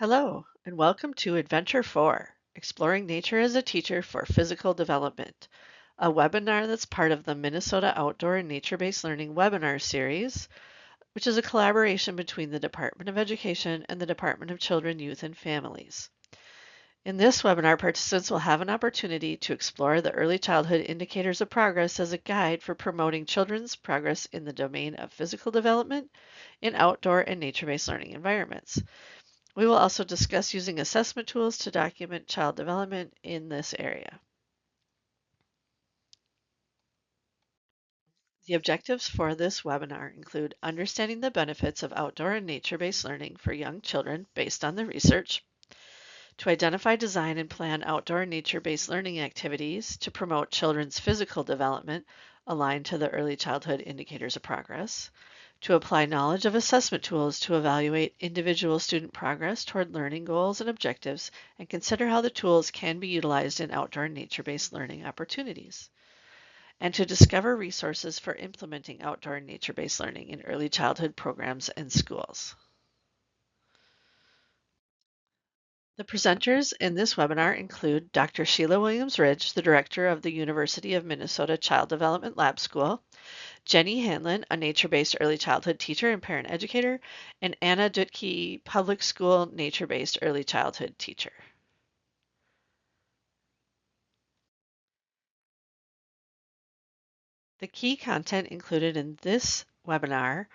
Hello, and welcome to Adventure 4, Exploring Nature as a Teacher for Physical Development, a webinar that's part of the Minnesota Outdoor and Nature-Based Learning webinar series, which is a collaboration between the Department of Education and the Department of Children, Youth, and Families. In this webinar, participants will have an opportunity to explore the early childhood indicators of progress as a guide for promoting children's progress in the domain of physical development in outdoor and nature-based learning environments. We will also discuss using assessment tools to document child development in this area. The objectives for this webinar include understanding the benefits of outdoor and nature-based learning for young children based on the research, to identify, design, and plan outdoor and nature-based learning activities to promote children's physical development aligned to the early childhood indicators of progress, to apply knowledge of assessment tools to evaluate individual student progress toward learning goals and objectives, and consider how the tools can be utilized in outdoor and nature-based learning opportunities, and to discover resources for implementing outdoor and nature-based learning in early childhood programs and schools. The presenters in this webinar include Dr. Sheila Williams-Ridge, the director of the University of Minnesota Child Development Lab School, Jenny Hanlon, a nature-based early childhood teacher and parent educator, and Anna Dutke, public school nature-based early childhood teacher. The key content included in this webinar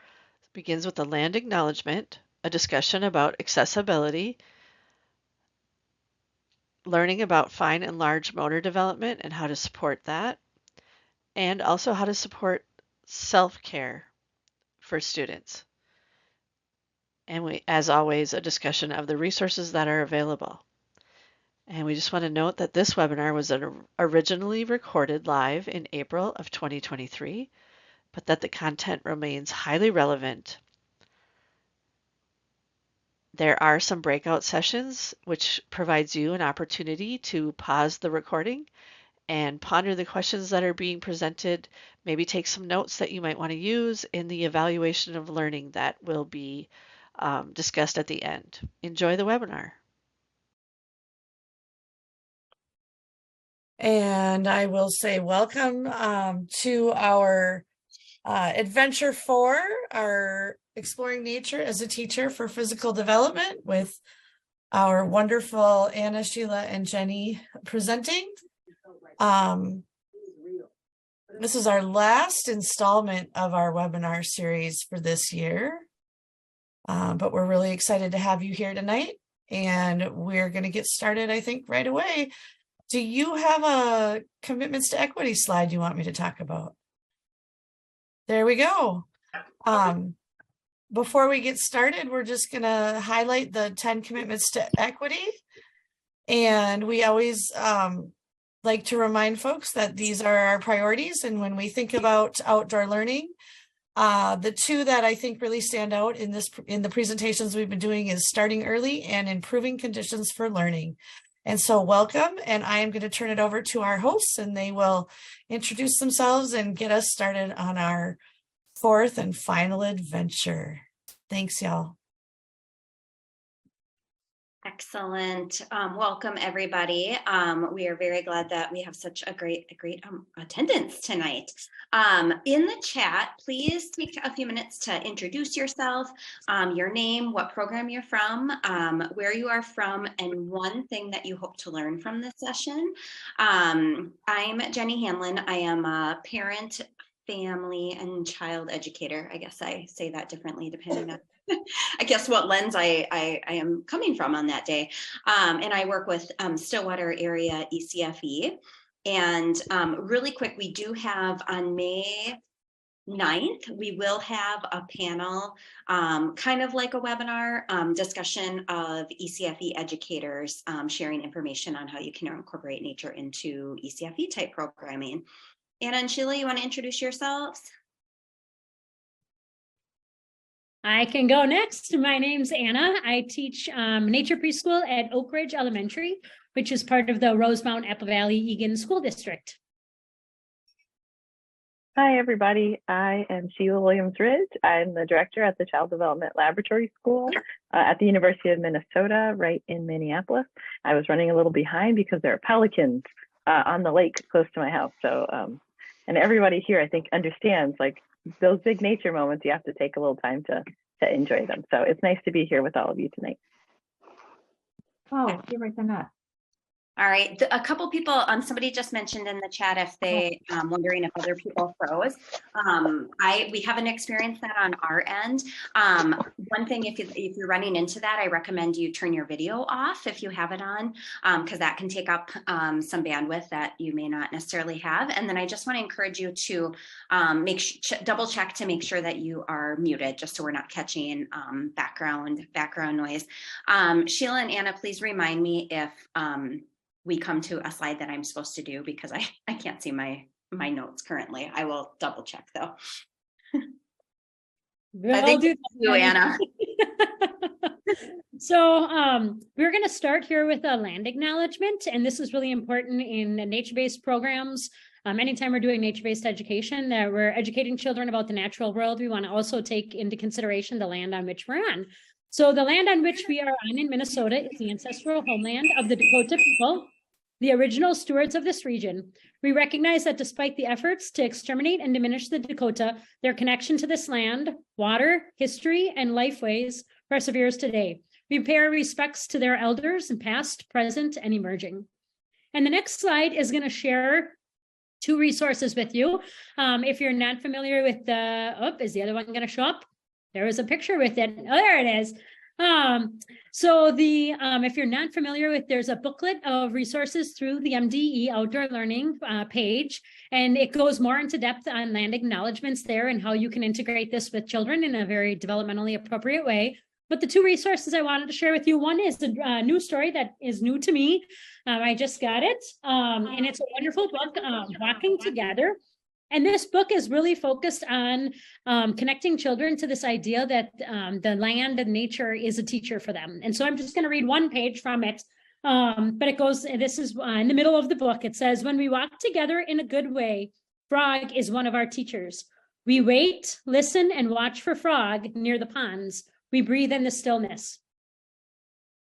begins with a land acknowledgement, a discussion about accessibility, learning about fine and large motor development and how to support that, and also how to support self-care for students. And as always, a discussion of the resources that are available. And we just want to note that this webinar was originally recorded live in April of 2023, but that the content remains highly relevant. There are some breakout sessions, which provides you an opportunity to pause the recording and ponder the questions that are being presented, maybe take some notes that you might want to use in the evaluation of learning that will be discussed at the end. Enjoy the webinar. And I will say welcome to our Adventure 4, our Exploring Nature as a Teacher for Physical Development, with our wonderful Anna, Sheila, and Jenny presenting. This is our last installment of our webinar series for this year. But we're really excited to have you here tonight, and we're going to get started, I think, right away. Do you have a commitments to equity slide you want me to talk about? There we go. Before we get started, we're just going to highlight the 10 commitments to equity. And we always like to remind folks that these are our priorities. And when we think about outdoor learning, the two that I think really stand out in the presentations we've been doing is starting early and improving conditions for learning. And so welcome, and I am going to turn it over to our hosts, and they will introduce themselves and get us started on our fourth and final adventure. Thanks, y'all. Excellent. Welcome, everybody. We are very glad that we have such a great attendance tonight. In the chat, please take a few minutes to introduce yourself, your name, what program you're from, where you are from, and one thing that you hope to learn from this session. I'm Jenny Hanlon. I am a parent, family, and child educator. I guess I say that differently depending on I guess what lens I am coming from on that day. And I work with Stillwater area ECFE. And really quick, we do have on May 9th, we will have a panel, kind of like a webinar discussion of ECFE educators sharing information on how you can incorporate nature into ECFE type programming. Anna and Sheila, you want to introduce yourselves? I can go next. My name's Anna. I teach nature preschool at Oak Ridge Elementary, which is part of the Rosemount Apple Valley Egan School District. Hi, everybody. I am Sheila Williams-Ridge. I'm the director at the Child Development Laboratory School at the University of Minnesota, right in Minneapolis. I was running a little behind because there are pelicans on the lake close to my house. So, and everybody here, I think, understands like those big nature moments, you have to take a little time to enjoy them. So it's nice to be here with all of you tonight. Oh, you're right, they're not. All right, a couple people, somebody just mentioned in the chat if they wondering if other people froze. We haven't experienced that on our end. One thing, if you're running into that, I recommend you turn your video off if you have it on, because that can take up some bandwidth that you may not necessarily have. And then I just want to encourage you to double check to make sure that you are muted, just so we're not catching background noise. Sheila and Anna, please remind me if we come to a slide that I'm supposed to do, because I can't see my notes currently. I will double check though. I think it's you, Anna. So we're going to start here with a land acknowledgement, and this is really important in nature-based programs. Anytime we're doing nature-based education, that we're educating children about the natural world, we want to also take into consideration the land on which we're on. So the land on which we are on in Minnesota is the ancestral homeland of the Dakota people, the original stewards of this region. We recognize that despite the efforts to exterminate and diminish the Dakota, their connection to this land, water, history, and lifeways perseveres today. We pay our respects to their elders in past, present, and emerging. And the next slide is going to share two resources with you. If you're not familiar with is the other one going to show up? There is a picture with it. Oh, there it is. If you're not familiar with, there's a booklet of resources through the MDE Outdoor Learning page, and it goes more into depth on land acknowledgements there and how you can integrate this with children in a very developmentally appropriate way. But the two resources I wanted to share with you, one is a new story that is new to me. I just got it, and it's a wonderful book, Walking Together. And this book is really focused on connecting children to this idea that the land and nature is a teacher for them. And so I'm just going to read one page from it. But it goes, this is in the middle of the book. It says, when we walk together in a good way, Frog is one of our teachers. We wait, listen, and watch for Frog near the ponds. We breathe in the stillness.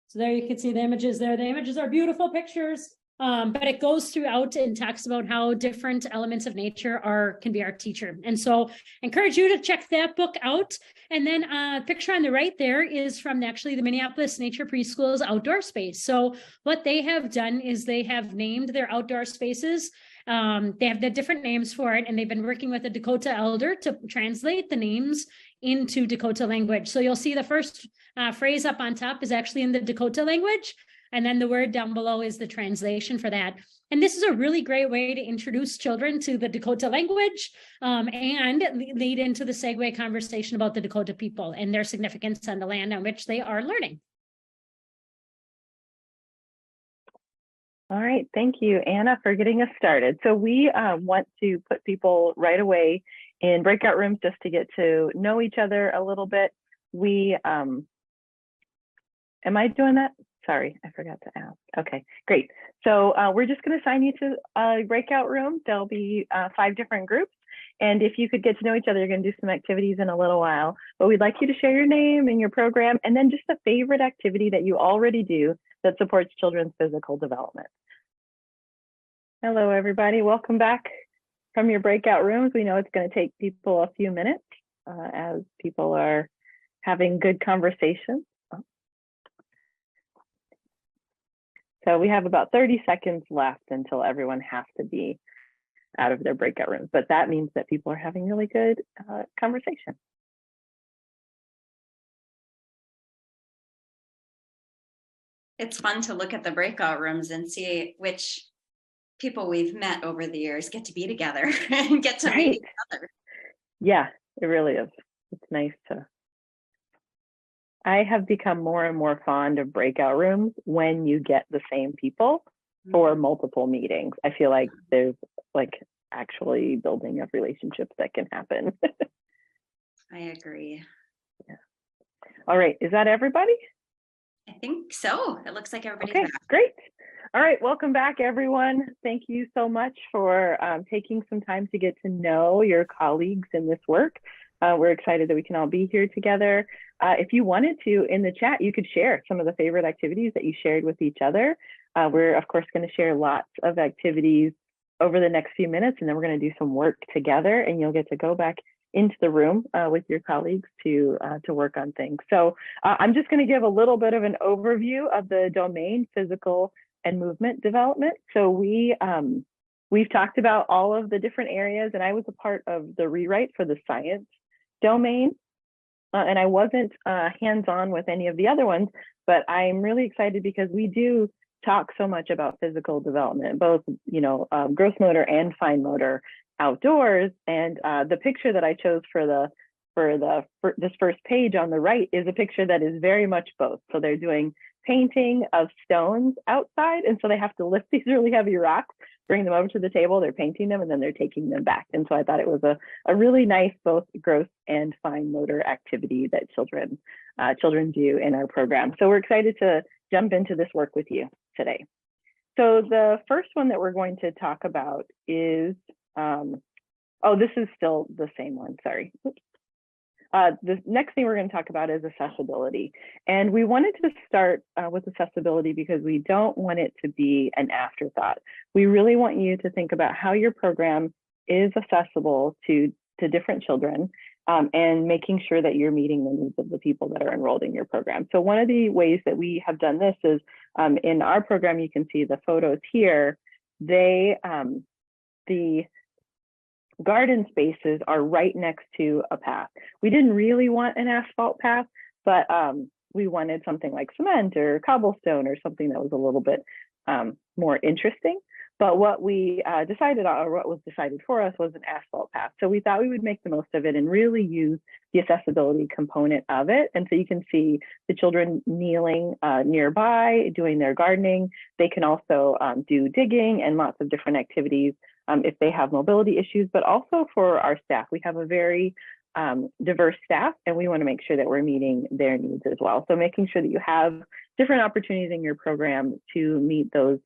So there you can see the images there. The images are beautiful pictures. But it goes throughout and talks about how different elements of nature can be our teacher. And so I encourage you to check that book out. And then a picture on the right there is from actually the Minneapolis Nature Preschool's outdoor space. So what they have done is they have named their outdoor spaces. They have the different names for it, and they've been working with a Dakota elder to translate the names into Dakota language. So you'll see the first phrase up on top is actually in the Dakota language. And then the word down below is the translation for that. And this is a really great way to introduce children to the Dakota language and lead into the segue conversation about the Dakota people and their significance on the land on which they are learning. All right, thank you, Anna, for getting us started. So we want to put people right away in breakout rooms just to get to know each other a little bit. Am I doing that? Sorry, I forgot to ask. Okay, great. So we're just going to assign you to a breakout room. There'll be 5 different groups. And if you could get to know each other, you're going to do some activities in a little while. But we'd like you to share your name and your program, and then just a favorite activity that you already do that supports children's physical development. Hello, everybody. Welcome back from your breakout rooms. We know it's going to take people a few minutes as people are having good conversations. So we have about 30 seconds left until everyone has to be out of their breakout rooms, but that means that people are having really good conversation. It's fun to look at the breakout rooms and see which people we've met over the years get to be together and get to meet each other. Yeah, it really is. It's nice to. I have become more and more fond of breakout rooms when you get the same people for multiple meetings. I feel like there's like actually building of relationships that can happen. I agree. Yeah. All right, is that everybody? I think so. It looks like everybody's okay, back. Great. All right, welcome back, everyone. Thank you so much for taking some time to get to know your colleagues in this work. We're excited that we can all be here together. If you wanted to, in the chat, you could share some of the favorite activities that you shared with each other. We're, of course, going to share lots of activities over the next few minutes, and then we're going to do some work together, and you'll get to go back into the room with your colleagues to work on things. So I'm just going to give a little bit of an overview of the domain, physical and movement development. So we've talked about all of the different areas, and I was a part of the rewrite for the science domain, and I wasn't hands-on with any of the other ones, but I'm really excited because we do talk so much about physical development, both gross motor and fine motor outdoors. And the picture that I chose for this first page on the right is a picture that is very much both. So they're doing painting of stones outside, and so they have to lift these really heavy rocks, bring them over to the table, they're painting them, and then they're taking them back. And so I thought it was a really nice both gross and fine motor activity that children do in our program. So we're excited to jump into this work with you today. So the first one that we're going to talk about is, this is still the same one, sorry. The next thing we're going to talk about is accessibility. And we wanted to start with accessibility because we don't want it to be an afterthought. We really want you to think about how your program is accessible to different children and making sure that you're meeting the needs of the people that are enrolled in your program. So one of the ways that we have done this is in our program, you can see the photos here. The garden spaces are right next to a path. We didn't really want an asphalt path, but we wanted something like cement or cobblestone or something that was a little bit more interesting. But what we decided on, or what was decided for us, was an asphalt path. So we thought we would make the most of it and really use the accessibility component of it. And so you can see the children kneeling nearby, doing their gardening. They can also do digging and lots of different activities if they have mobility issues, but also for our staff. We have a very diverse staff, and we want to make sure that we're meeting their needs as well. So making sure that you have different opportunities in your program to meet those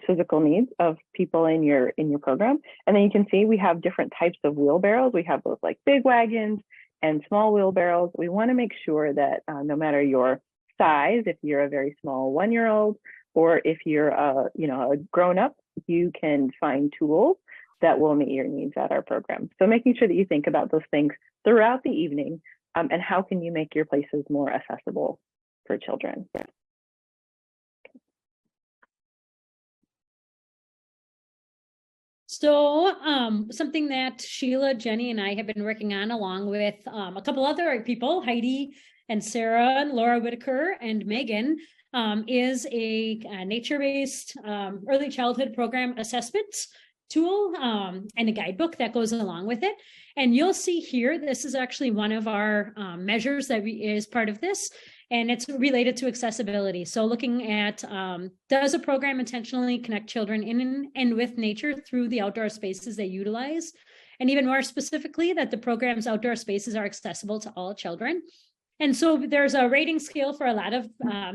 physical needs of people in your program. And then you can see we have different types of wheelbarrows. We have both like big wagons and small wheelbarrows. We want to make sure that no matter your size, if you're a very small 1-year-old or if you're a grown-up, you can find tools that will meet your needs at our program. So making sure that you think about those things throughout the evening and how can you make your places more accessible for children. So something that Sheila, Jenny, and I have been working on along with a couple other people, Heidi and Sarah and Laura Whitaker and Megan, is a nature-based early childhood program assessment tool and a guidebook that goes along with it. And you'll see here, this is actually one of our measures that is part of this, and it's related to accessibility. So looking at, does a program intentionally connect children in and with nature through the outdoor spaces they utilize? And even more specifically, that the program's outdoor spaces are accessible to all children. And so there's a rating scale for a lot of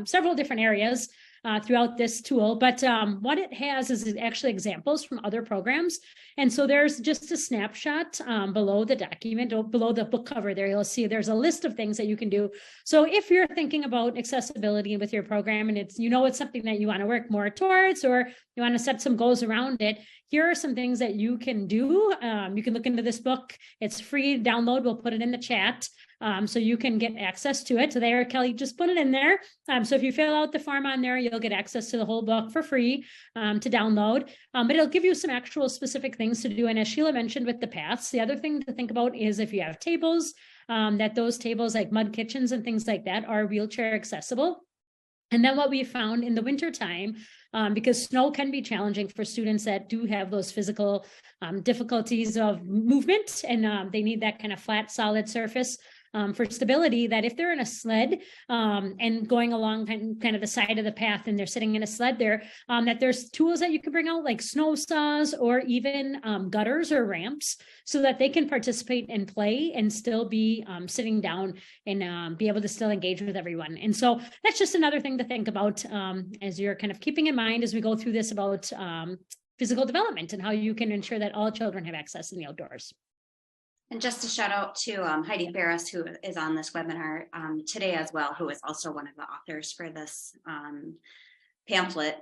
several different areas throughout this tool, but what it has is actually examples from other programs. And so there's just a snapshot below the document, or below the book cover there, you'll see there's a list of things that you can do. So if you're thinking about accessibility with your program and it's something that you want to work more towards, or you want to set some goals around it, here are some things that you can do. You can look into this book. It's free download. We'll put it in the chat. So you can get access to it. So there, Kelly just put it in there. So if you fill out the form on there, you'll get access to the whole book for free to download. But it'll give you some actual specific things to do. And as Sheila mentioned with the paths, the other thing to think about is if you have tables, that those tables like mud kitchens and things like that are wheelchair accessible. And then what we found in the wintertime, because snow can be challenging for students that do have those physical difficulties of movement, and they need that kind of flat, solid surface. for stability, that if they're in a sled and going along kind of the side of the path and they're sitting in a sled there, that there's tools that you can bring out like snow saws or even gutters or ramps so that they can participate and play and still be sitting down and be able to still engage with everyone. And so that's just another thing to think about as you're kind of keeping in mind as we go through this about physical development and how you can ensure that all children have access in the outdoors. And just a shout out to Heidi Ferris, who is on this webinar today as well, who is also one of the authors for this pamphlet.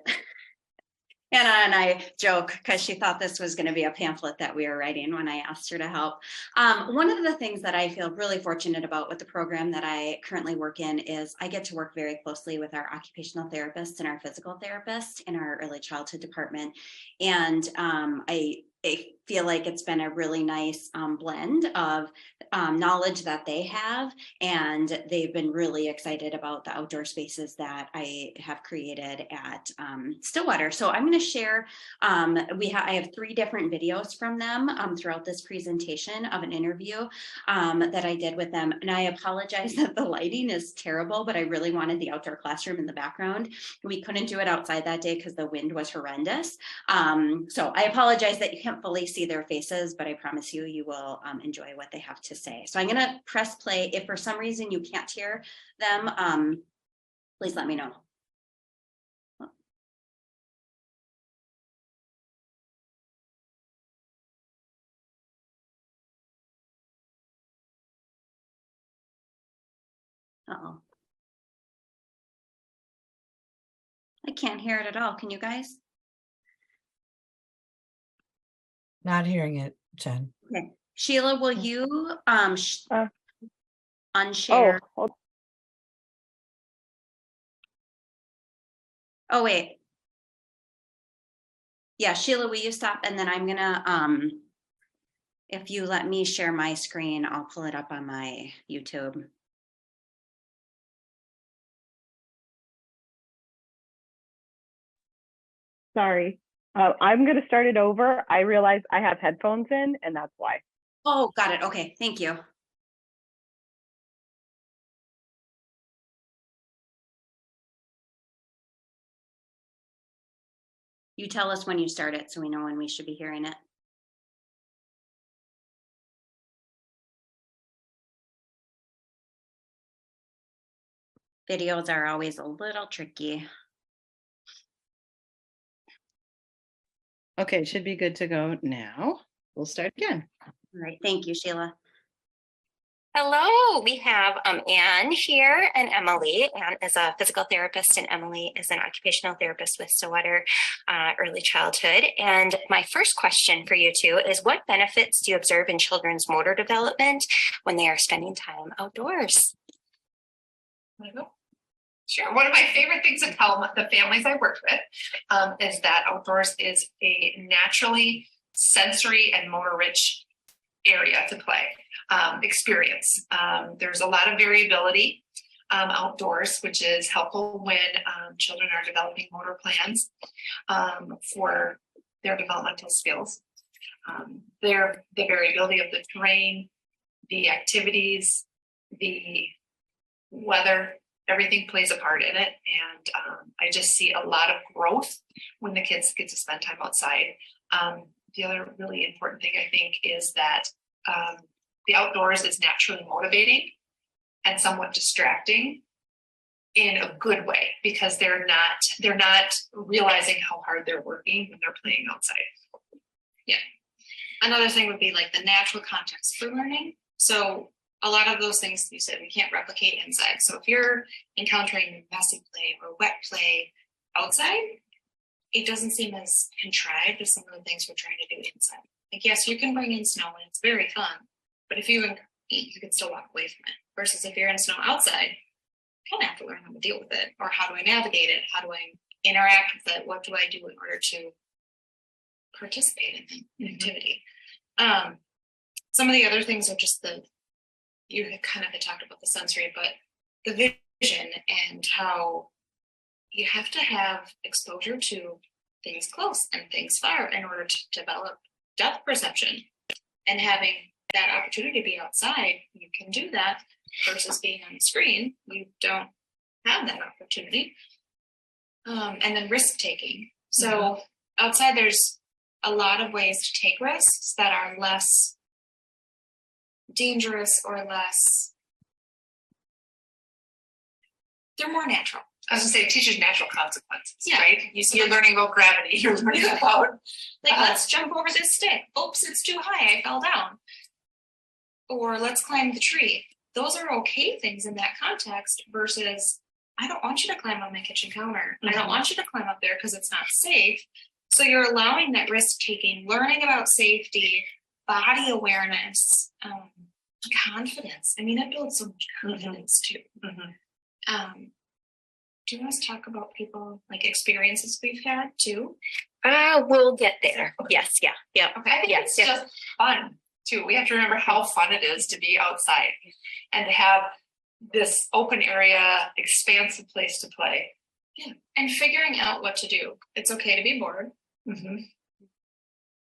Anna and I joke because she thought this was going to be a pamphlet that we were writing when I asked her to help. One of the things that I feel really fortunate about with the program that I currently work in is I get to work very closely with our occupational therapists and our physical therapists in our early childhood department. And I feel like it's been a really nice blend of knowledge that they have, and they've been really excited about the outdoor spaces that I have created at Stillwater. So I'm going to share, I have 3 different videos from them throughout this presentation of an interview that I did with them. And I apologize that the lighting is terrible, but I really wanted the outdoor classroom in the background. We couldn't do it outside that day because the wind was horrendous. So I apologize that you can't fully see their faces, but I promise you, you will enjoy what they have to say. So I'm going to press play. If for some reason you can't hear them, please let me know. Uh-oh. I can't hear it at all. Can you guys? Not hearing it, Jen. Okay. Sheila, will you unshare? Oh, wait. Yeah, Sheila, will you stop? And then I'm gonna, if you let me share my screen, I'll pull it up on my YouTube. Sorry. I'm going to start it over. I realize I have headphones in, and that's why. Oh, got it. Okay, thank you. You tell us when you start it so we know when we should be hearing it. Videos are always a little tricky. Okay, should be good to go now. We'll start again. All right, thank you, Sheila. Hello, we have Anne here and Emily. Anne is a physical therapist and Emily is an occupational therapist with Stillwater Early Childhood. And my first question for you two is, what benefits do you observe in children's motor development when they are spending time outdoors? Sure. One of my favorite things to tell the families I work with is that outdoors is a naturally sensory and motor rich area to play experience. There's a lot of variability outdoors, which is helpful when children are developing motor plans for their developmental skills. The variability of the terrain, the activities, the weather, everything plays a part in it. And I just see a lot of growth when the kids get to spend time outside. The other really important thing I think is that the outdoors is naturally motivating and somewhat distracting in a good way, because they're not realizing how hard they're working when they're playing outside. Yeah. Another thing would be like the natural context for learning. So a lot of those things you said we can't replicate inside. So if you're encountering messy play or wet play outside, it doesn't seem as contrived as some of the things we're trying to do inside. Like, yes, you can bring in snow and it's very fun, but if you can still walk away from it. Versus if you're in snow outside, you kind of have to learn how to deal with it, or how do I navigate it? How do I interact with it? What do I do in order to participate in the activity? Some of the other things are just you kind of had talked about the sensory, but the vision and how you have to have exposure to things close and things far in order to develop depth perception. And having that opportunity to be outside, you can do that versus being on the screen. You don't have that opportunity. And then risk taking. So outside, there's a lot of ways to take risks that are less dangerous or less, they're more natural. I was gonna say it teaches natural consequences, Yeah. right? You're learning about gravity. You're learning about Like, let's jump over this stick. Oops, it's too high. I fell down. Or let's climb the tree. Those are okay things in that context versus, I don't want you to climb on my kitchen counter. I don't want you to climb up there because it's not safe. So you're allowing that risk taking, learning about safety, body awareness, confidence. I mean, it builds so much confidence too. Do you want to talk about people, like experiences we've had too? We'll get there. Yes, yeah. Okay, I think Yes, it's yes. just fun too. We have to remember how fun it is to be outside and to have this open area, expansive place to play. Yeah. And figuring out what to do. It's okay to be bored.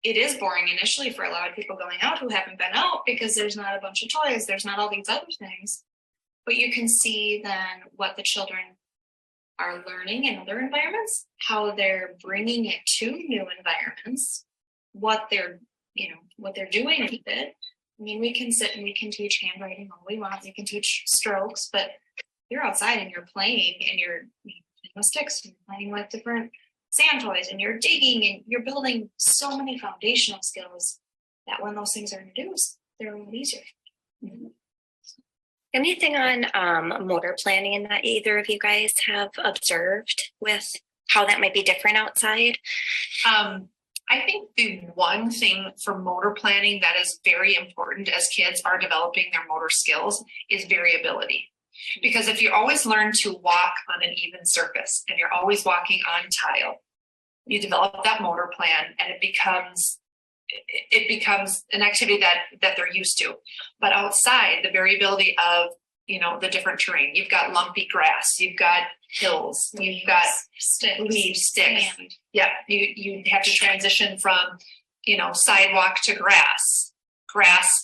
It is boring initially for a lot of people going out who haven't been out because there's not a bunch of toys, there's not all these other things. But you can see then what the children are learning in other environments, how they're bringing it to new environments, what they're doing with it. I mean, we can sit and we can teach handwriting all we want. We can teach strokes, but you're outside and you're playing and you're playing with sticks and you're playing with different sand toys and you're digging and you're building so many foundational skills that when those things are introduced, they're a lot easier. Anything on motor planning that either of you guys have observed with how that might be different outside? I think the one thing for motor planning that is very important as kids are developing their motor skills is variability. Because if you always learn to walk on an even surface and you're always walking on tile, you develop that motor plan and it becomes an activity that they're used to. But outside, the variability of, the different terrain, you've got lumpy grass, you've got hills, you've got leaves, sticks. Sand. Yeah, you have to transition from, sidewalk to grass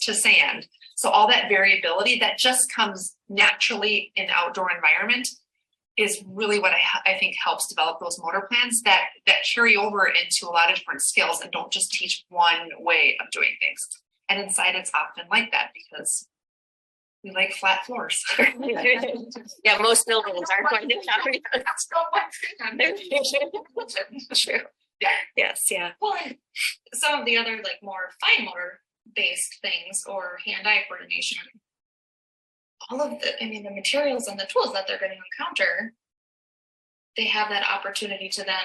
to sand. So all that variability that just comes naturally in the outdoor environment is really what I think helps develop those motor plans that carry over into a lot of different skills and don't just teach one way of doing things. And inside it's often like that because we like flat floors. Yeah, most buildings aren't going to carry those. Let's go one thing. True. Yeah. Yes, yeah. Well, and some of the other more fine motor based things or hand-eye coordination, all of the materials and the tools that they're going to encounter, they have that opportunity to then,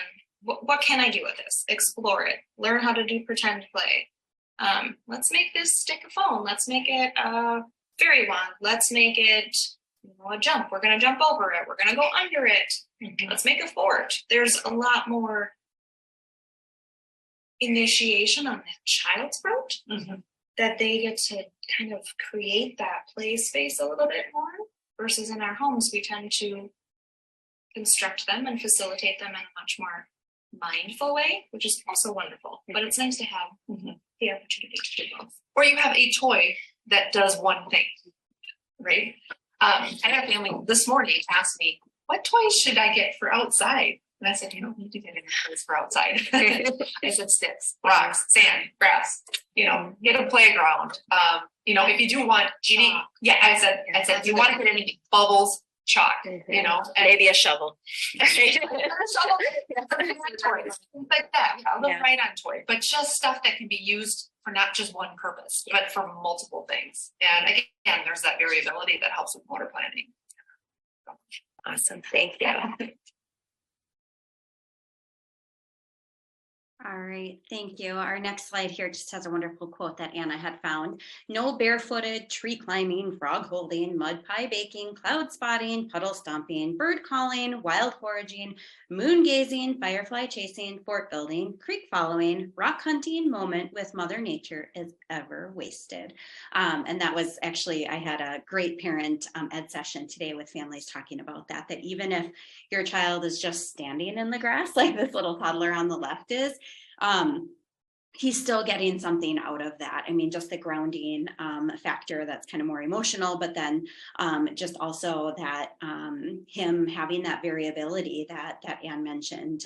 what can I do with this? Explore it, learn how to do pretend play. Let's make this stick a phone. Let's make it a fairy wand. Let's make it a jump. We're going to jump over it. We're going to go under it. Let's make a fort. There's a lot more initiation on that child's front that they get to kind of create that play space a little bit more versus in our homes, we tend to instruct them and facilitate them in a much more mindful way, which is also wonderful, but it's nice to have the opportunity to do both. Or you have a toy that does one thing, right? I had a family this morning ask me, what toys should I get for outside? And I said, you don't need to get any toys for outside. I said sticks, rocks, sand, grass, get a playground. If you do want, I said, do you want to get anything? Bubbles, chalk, and maybe a shovel. Toys, things like that. I'll look right on toy, but just stuff that can be used for not just one purpose, but for multiple things. And again, there's that variability that helps with motor planning. Awesome, thank you. All right, thank you. Our next slide here just has a wonderful quote that Anna had found. No barefooted, tree climbing, frog holding, mud pie baking, cloud spotting, puddle stomping, bird calling, wild foraging, moon gazing, firefly chasing, fort building, creek following, rock hunting moment with Mother Nature is ever wasted. And that was actually, I had a great parent ed session today with families talking about that even if your child is just standing in the grass like this little toddler on the left is, he's still getting something out of that. I mean, just the grounding factor that's kind of more emotional, but then just also that him having that variability that Anne mentioned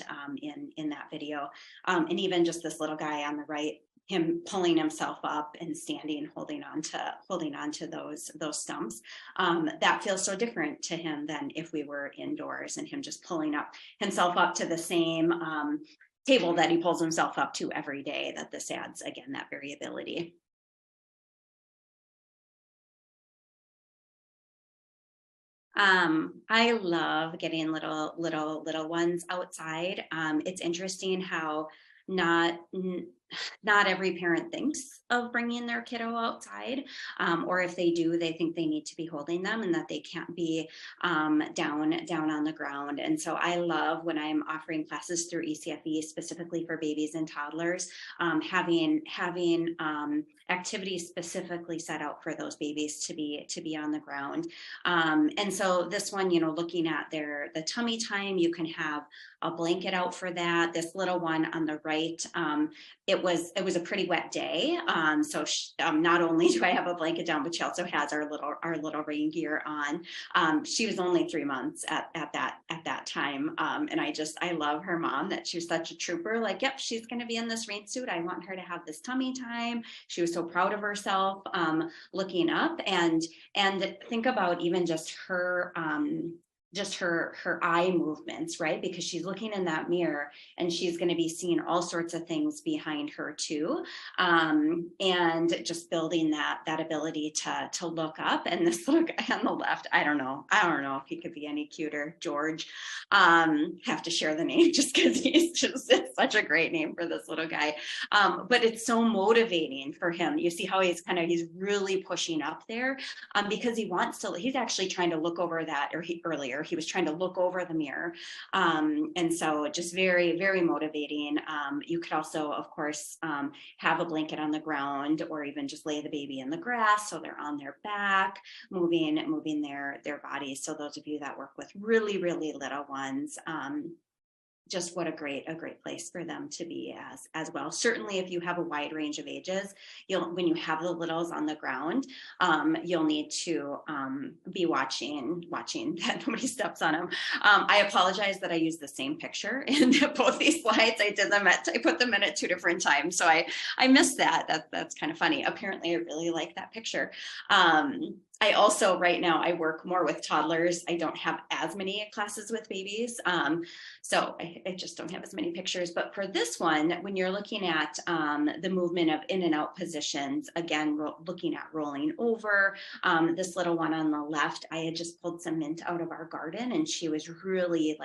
in that video, and even just this little guy on the right, him pulling himself up and standing, holding on to those stumps. That feels so different to him than if we were indoors and him just pulling himself up to the same table that he pulls himself up to every day. That this adds, again, that variability. I love getting little ones outside. It's interesting how not every parent thinks of bringing their kiddo outside, or if they do, they think they need to be holding them and that they can't be down on the ground. And so I love when I'm offering classes through ECFE specifically for babies and toddlers, having activities specifically set out for those babies to be on the ground. And so this one, looking at the tummy time, you can have a blanket out for that. This little one on the right, it was a pretty wet day. So not only do I have a blanket down, but she also has our little rain gear on. She was only 3 months at that time. And I love her mom, that she was such a trooper. Like, yep, she's going to be in this rain suit. I want her to have this tummy time. She was so proud of herself, looking up, and think about even just her eye movements, right? Because she's looking in that mirror and she's going to be seeing all sorts of things behind her too. And just building that ability to look up. And this little guy on the left, I don't know if he could be any cuter, George. Have to share the name just because it's such a great name for this little guy. But it's so motivating for him. You see how he's really pushing up there, because he's actually trying to look over that, earlier he was trying to look over the mirror. And so just very, very motivating. You could also, of course, have a blanket on the ground, or even just lay the baby in the grass so they're on their back, moving their bodies. So those of you that work with really, really little ones, just what a great place for them to be as well. Certainly, if you have a wide range of ages, when you have the littles on the ground, you'll need to be watching that nobody steps on them. I apologize that I used the same picture in both these slides. I put them in at 2 different times, so I missed that. That's kind of funny. Apparently, I really like that picture. I also, right now, I work more with toddlers. I don't have as many classes with babies. So I just don't have as many pictures. But for this one, when you're looking at the movement of in and out positions, again, looking at rolling over, this little one on the left, I had just pulled some mint out of our garden, and she was really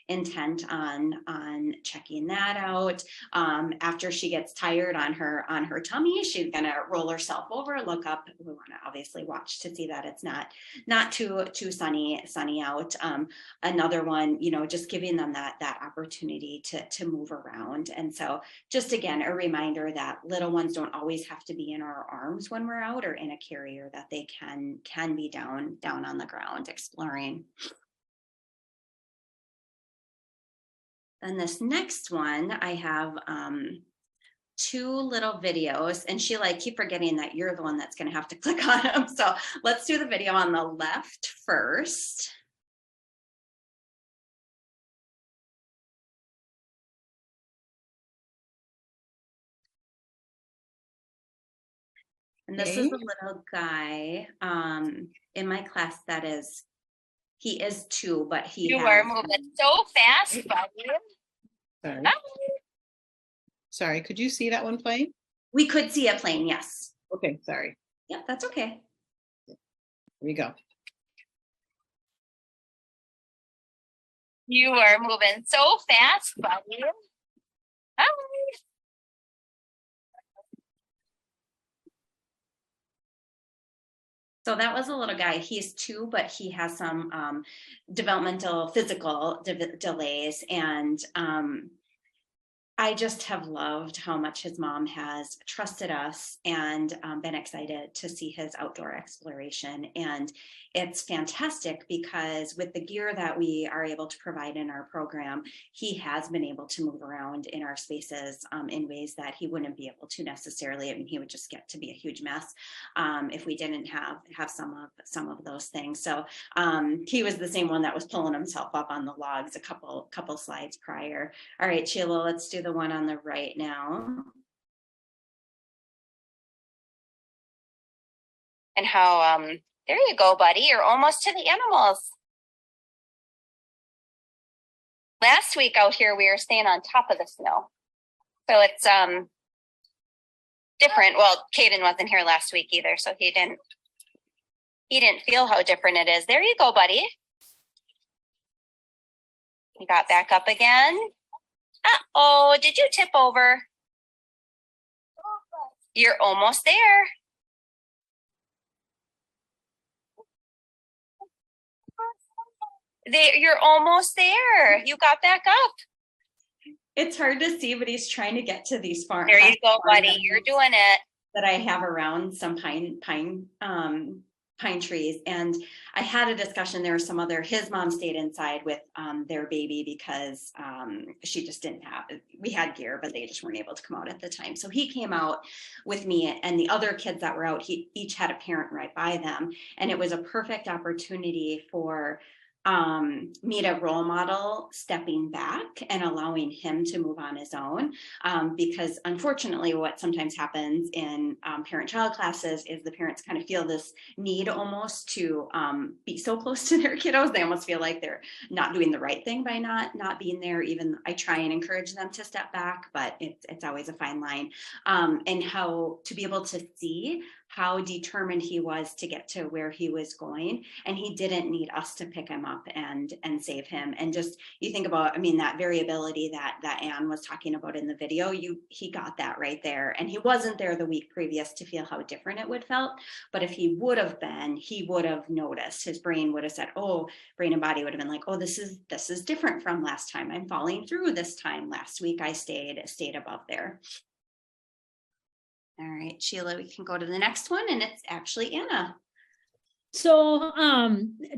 intent on checking that out. After she gets tired on her tummy, she's gonna roll herself over, look up. We wanna obviously watch to see that it's not too sunny out. Another one, just giving them that opportunity to move around. And so just again, a reminder that little ones don't always have to be in our arms when we're out or in a carrier, that they can be down on the ground exploring. Then this next one, I have 2 little videos, and Sheila, I keep forgetting that you're the one that's going to have to click on them. So let's do the video on the left first. And this is a little guy in my class he is 2, but you are moving so fast, Sorry. Sorry, could you see that one playing? We could see it playing, yes. Okay, sorry. Yeah, that's okay. Here we go. You are moving so fast, buddy. Hi. So that was a little guy. He's 2, but he has some developmental physical delays, and I just have loved how much his mom has trusted us and been excited to see his outdoor exploration. And it's fantastic because with the gear that we are able to provide in our program, he has been able to move around in our spaces in ways that he wouldn't be able to necessarily. I mean, he would just get to be a huge mess if we didn't have some of those things. So he was the same one that was pulling himself up on the logs a couple slides prior. All right, Sheila, let's do the one on the right now. And how, there you go, buddy. You're almost to the animals. Last week out here, we were staying on top of the snow. So it's different. Well, Caden wasn't here last week either, so he didn't feel how different it is. There you go, buddy. You got back up again. Uh-oh, did you tip over? You're almost there. You're almost there. You got back up. It's hard to see, but he's trying to get to these farms. There you go, buddy. You're doing it. That I have around some pine trees. And I had a discussion. There was some his mom stayed inside with their baby because she just didn't have, we had gear, but they just weren't able to come out at the time. So he came out with me, and the other kids that were out, he each had a parent right by them. And it was a perfect opportunity for me to role model stepping back and allowing him to move on his own, because unfortunately what sometimes happens in parent-child classes is the parents kind of feel this need almost to be so close to their kiddos. They almost feel like they're not doing the right thing by not being there. Even I try and encourage them to step back, but it's always a fine line. And how to be able to see how determined he was to get to where he was going, and he didn't need us to pick him up and save him. And just, you think about, I mean, that variability that Anne was talking about in the video, he got that right there. And he wasn't there the week previous to feel how different it would felt, but if he would have been, he would have noticed. His brain would have said, oh, brain and body would have been like, oh, this is different from last time. I'm falling through this time. Last week I stayed above there. All right, Sheila, we can go to the next one, and it's actually Anna. So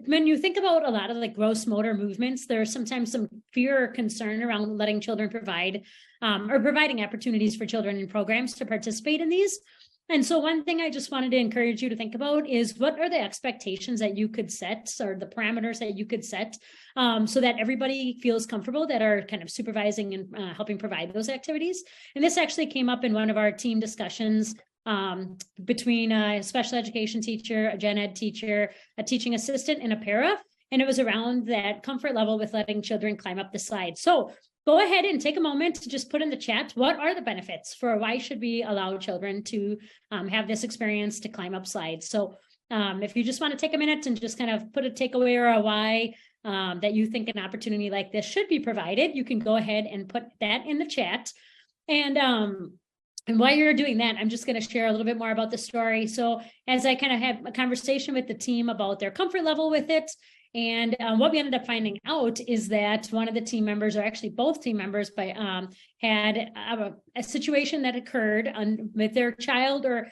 when you think about a lot of like gross motor movements, there's sometimes some fear or concern around letting children provide or providing opportunities for children in programs to participate in these. And so one thing I just wanted to encourage you to think about is, what are the expectations that you could set, or the parameters that you could set, so that everybody feels comfortable that are kind of supervising and helping provide those activities. And this actually came up in one of our team discussions between a special education teacher, a gen ed teacher, a teaching assistant, and a para. And it was around that comfort level with letting children climb up the slide. So go ahead and take a moment to just put in the chat, what are the benefits for why should we allow children to have this experience to climb up slides? So if you just want to take a minute and just kind of put a takeaway or a why that you think an opportunity like this should be provided, you can go ahead and put that in the chat. And while you're doing that, I'm just going to share a little bit more about the story. So as I kind of had a conversation with the team about their comfort level with it, and what we ended up finding out is that one of the team members, or actually both team members, had a situation that occurred with their child, or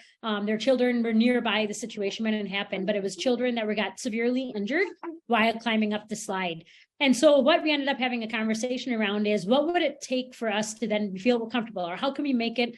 their children were nearby the situation when it happened, but it was children that got severely injured while climbing up the slide. And so what we ended up having a conversation around is, what would it take for us to then feel comfortable, or how can we make it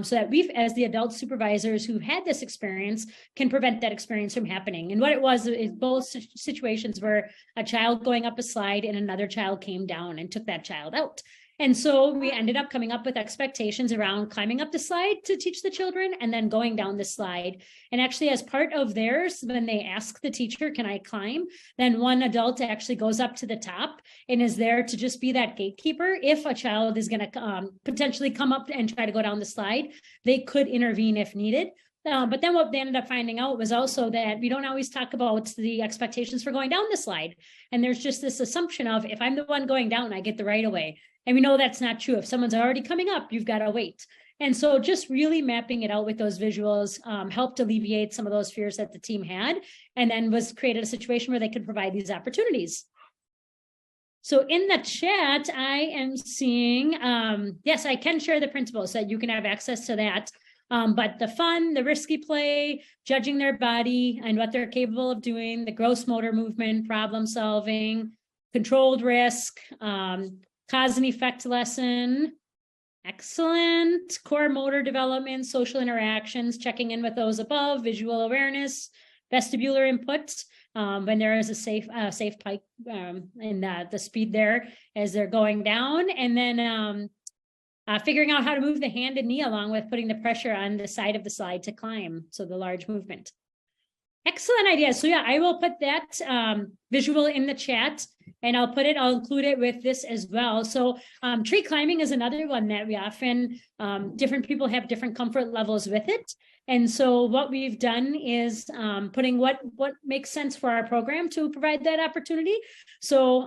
so that we, as the adult supervisors who had this experience, can prevent that experience from happening. And what it was is, both situations were a child going up a slide and another child came down and took that child out. And so we ended up coming up with expectations around climbing up the slide to teach the children, and then going down the slide. And actually, as part of theirs, when they ask the teacher, can I climb? Then one adult actually goes up to the top and is there to just be that gatekeeper. If a child is going to potentially come up and try to go down the slide, they could intervene if needed. But then what they ended up finding out was also that we don't always talk about the expectations for going down the slide. And there's just this assumption of, if I'm the one going down, I get the right of way. And we know that's not true. If someone's already coming up, you've got to wait. And so just really mapping it out with those visuals helped alleviate some of those fears that the team had, and then created a situation where they could provide these opportunities. So in the chat, I am seeing, yes, I can share the principles so that you can have access to that. But the fun, the risky play, judging their body and what they're capable of doing, the gross motor movement, problem solving, controlled risk, cause and effect lesson. Excellent. Core motor development, social interactions, checking in with those above, visual awareness, vestibular input. When there is a safe pike in the speed there as they're going down. And then figuring out how to move the hand and knee along with putting the pressure on the side of the slide to climb. So the large movement. Excellent idea. So yeah, I will put that visual in the chat and I'll include it with this as well. So tree climbing is another one that we often, different people have different comfort levels with it. And so what we've done is putting what makes sense for our program to provide that opportunity. So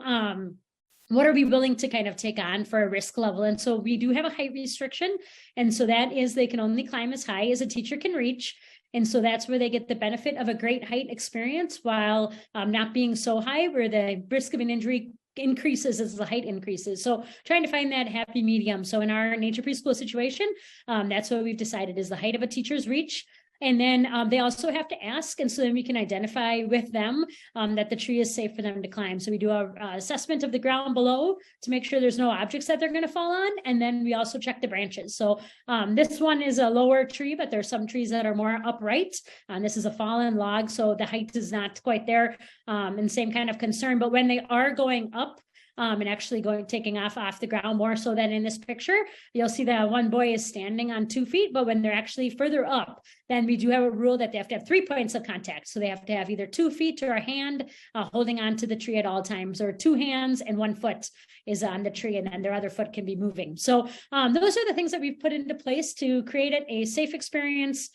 what are we willing to kind of take on for a risk level? And so we do have a height restriction. And so that is they can only climb as high as a teacher can reach. And so that's where they get the benefit of a great height experience while not being so high where the risk of an injury increases as the height increases. So trying to find that happy medium. So in our nature preschool situation, that's what we've decided is the height of a teacher's reach. And then they also have to ask, and so then we can identify with them that the tree is safe for them to climb. So we do an assessment of the ground below to make sure there's no objects that they're going to fall on. And then we also check the branches. So this one is a lower tree, but there's some trees that are more upright. This is a fallen log, so the height is not quite there, and same kind of concern. But when they are going up, and actually taking off the ground more so than in this picture, you'll see that one boy is standing on 2 feet, but when they're actually further up, then we do have a rule that they have to have 3 points of contact. So they have to have either 2 feet or a hand holding on to the tree at all times, or 2 hands and 1 foot is on the tree, and then their other foot can be moving. So those are the things that we've put into place to create it a safe experience,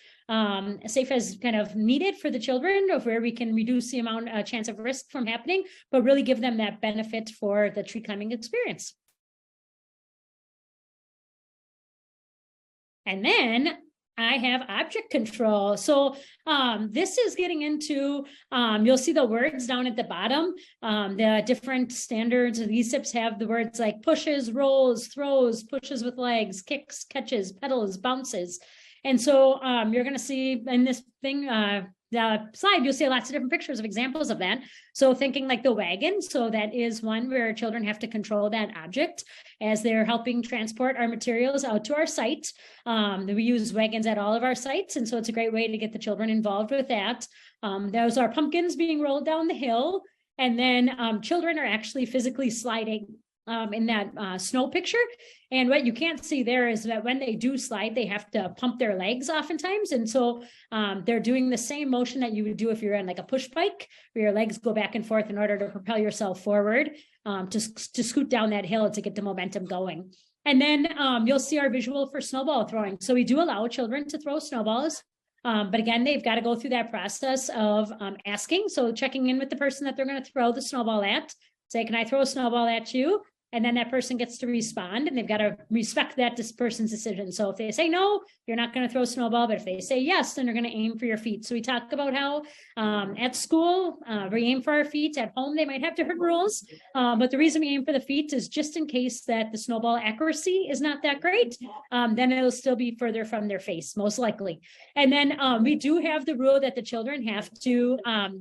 safe as kind of needed for the children, of where we can reduce the chance of risk from happening, but really give them that benefit for the tree climbing experience. And then I have object control. So this is getting into, you'll see the words down at the bottom, the different standards of ESIPs have the words like pushes, rolls, throws, pushes with legs, kicks, catches, pedals, bounces. And so you're going to see in this thing, the slide, you'll see lots of different pictures of examples of that. So thinking like the wagon. So that is one where children have to control that object as they're helping transport our materials out to our site. We use wagons at all of our sites. And so it's a great way to get the children involved with that. Those are pumpkins being rolled down the hill. And then children are actually physically sliding in that snow picture. And what you can't see there is that when they do slide, they have to pump their legs oftentimes. And so they're doing the same motion that you would do if you're on like a push bike, where your legs go back and forth in order to propel yourself forward to scoot down that hill to get the momentum going. And then you'll see our visual for snowball throwing. So we do allow children to throw snowballs. But again, they've got to go through that process of asking. So checking in with the person that they're going to throw the snowball at. Say, can I throw a snowball at you? And then that person gets to respond, and they've got to respect that person's decision. So if they say no, you're not going to throw a snowball. But if they say yes, then they're going to aim for your feet. So we talk about how at school, we aim for our feet. At home, they might have different rules. But the reason we aim for the feet is just in case that the snowball accuracy is not that great, then it'll still be further from their face, most likely. And then we do have the rule that the children have to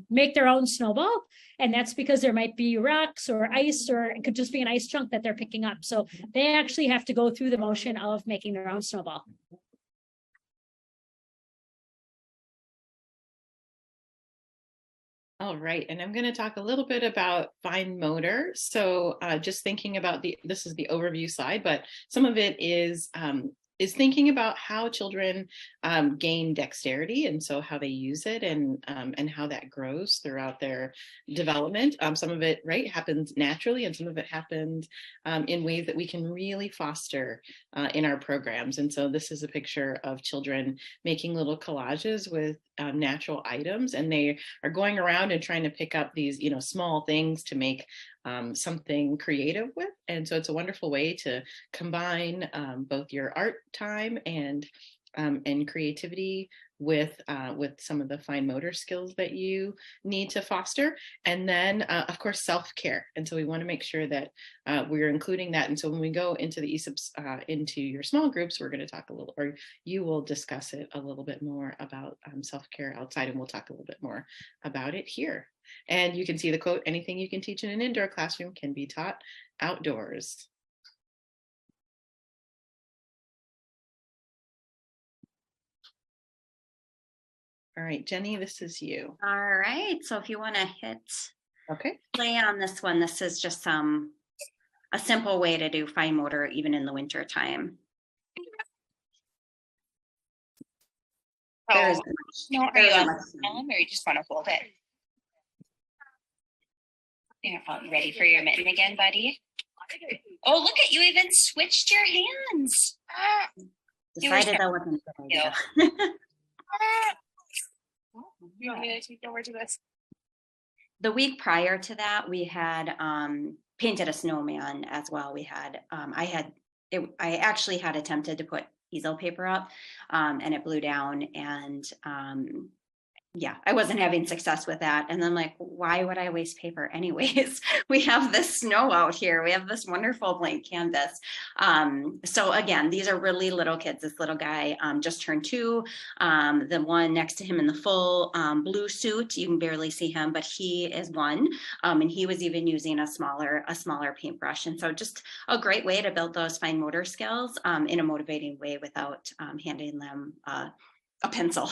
make their own snowball. And that's because there might be rocks or ice, or it could just be an ice chunk that they're picking up. So they actually have to go through the motion of making their own snowball. All right, and I'm going to talk a little bit about fine motor. So just thinking about this is the overview slide, but some of it is thinking about how children gain dexterity, and so how they use it, and how that grows throughout their development. Some of it, right, happens naturally, and some of it happens in ways that we can really foster in our programs. And so this is a picture of children making little collages with natural items, and they are going around and trying to pick up these, small things to make something creative with. And so it's a wonderful way to combine both your art time and and creativity with some of the fine motor skills that you need to foster. And then, of course, self-care. And so we want to make sure that we're including that. And so when we go into the ESIPs, into your small groups, we're going to talk a little, or you will discuss it a little bit more about self-care outside, and we'll talk a little bit more about it here. And you can see the quote, anything you can teach in an indoor classroom can be taught outdoors. All right, Jenny, this is you. All right. So if you want to hit Okay. play on this one, this is just a simple way to do fine motor even in the winter time. Are you on film, or you just want to hold it? You're ready for your mitten again, buddy? Oh, look at you even switched your hands. Decided that wasn't a good idea. You want me to take over to this? The week prior to that, we had painted a snowman as well. We had, I actually had attempted to put easel paper up and it blew down, and yeah, I wasn't having success with that. And then like, why would I waste paper anyways? We have this snow out here. We have this wonderful blank canvas. So again, these are really little kids. This little guy just turned 2. The one next to him in the full blue suit, you can barely see him, but he is 1. And he was even using a smaller paintbrush. And so just a great way to build those fine motor skills in a motivating way without handing them a pencil.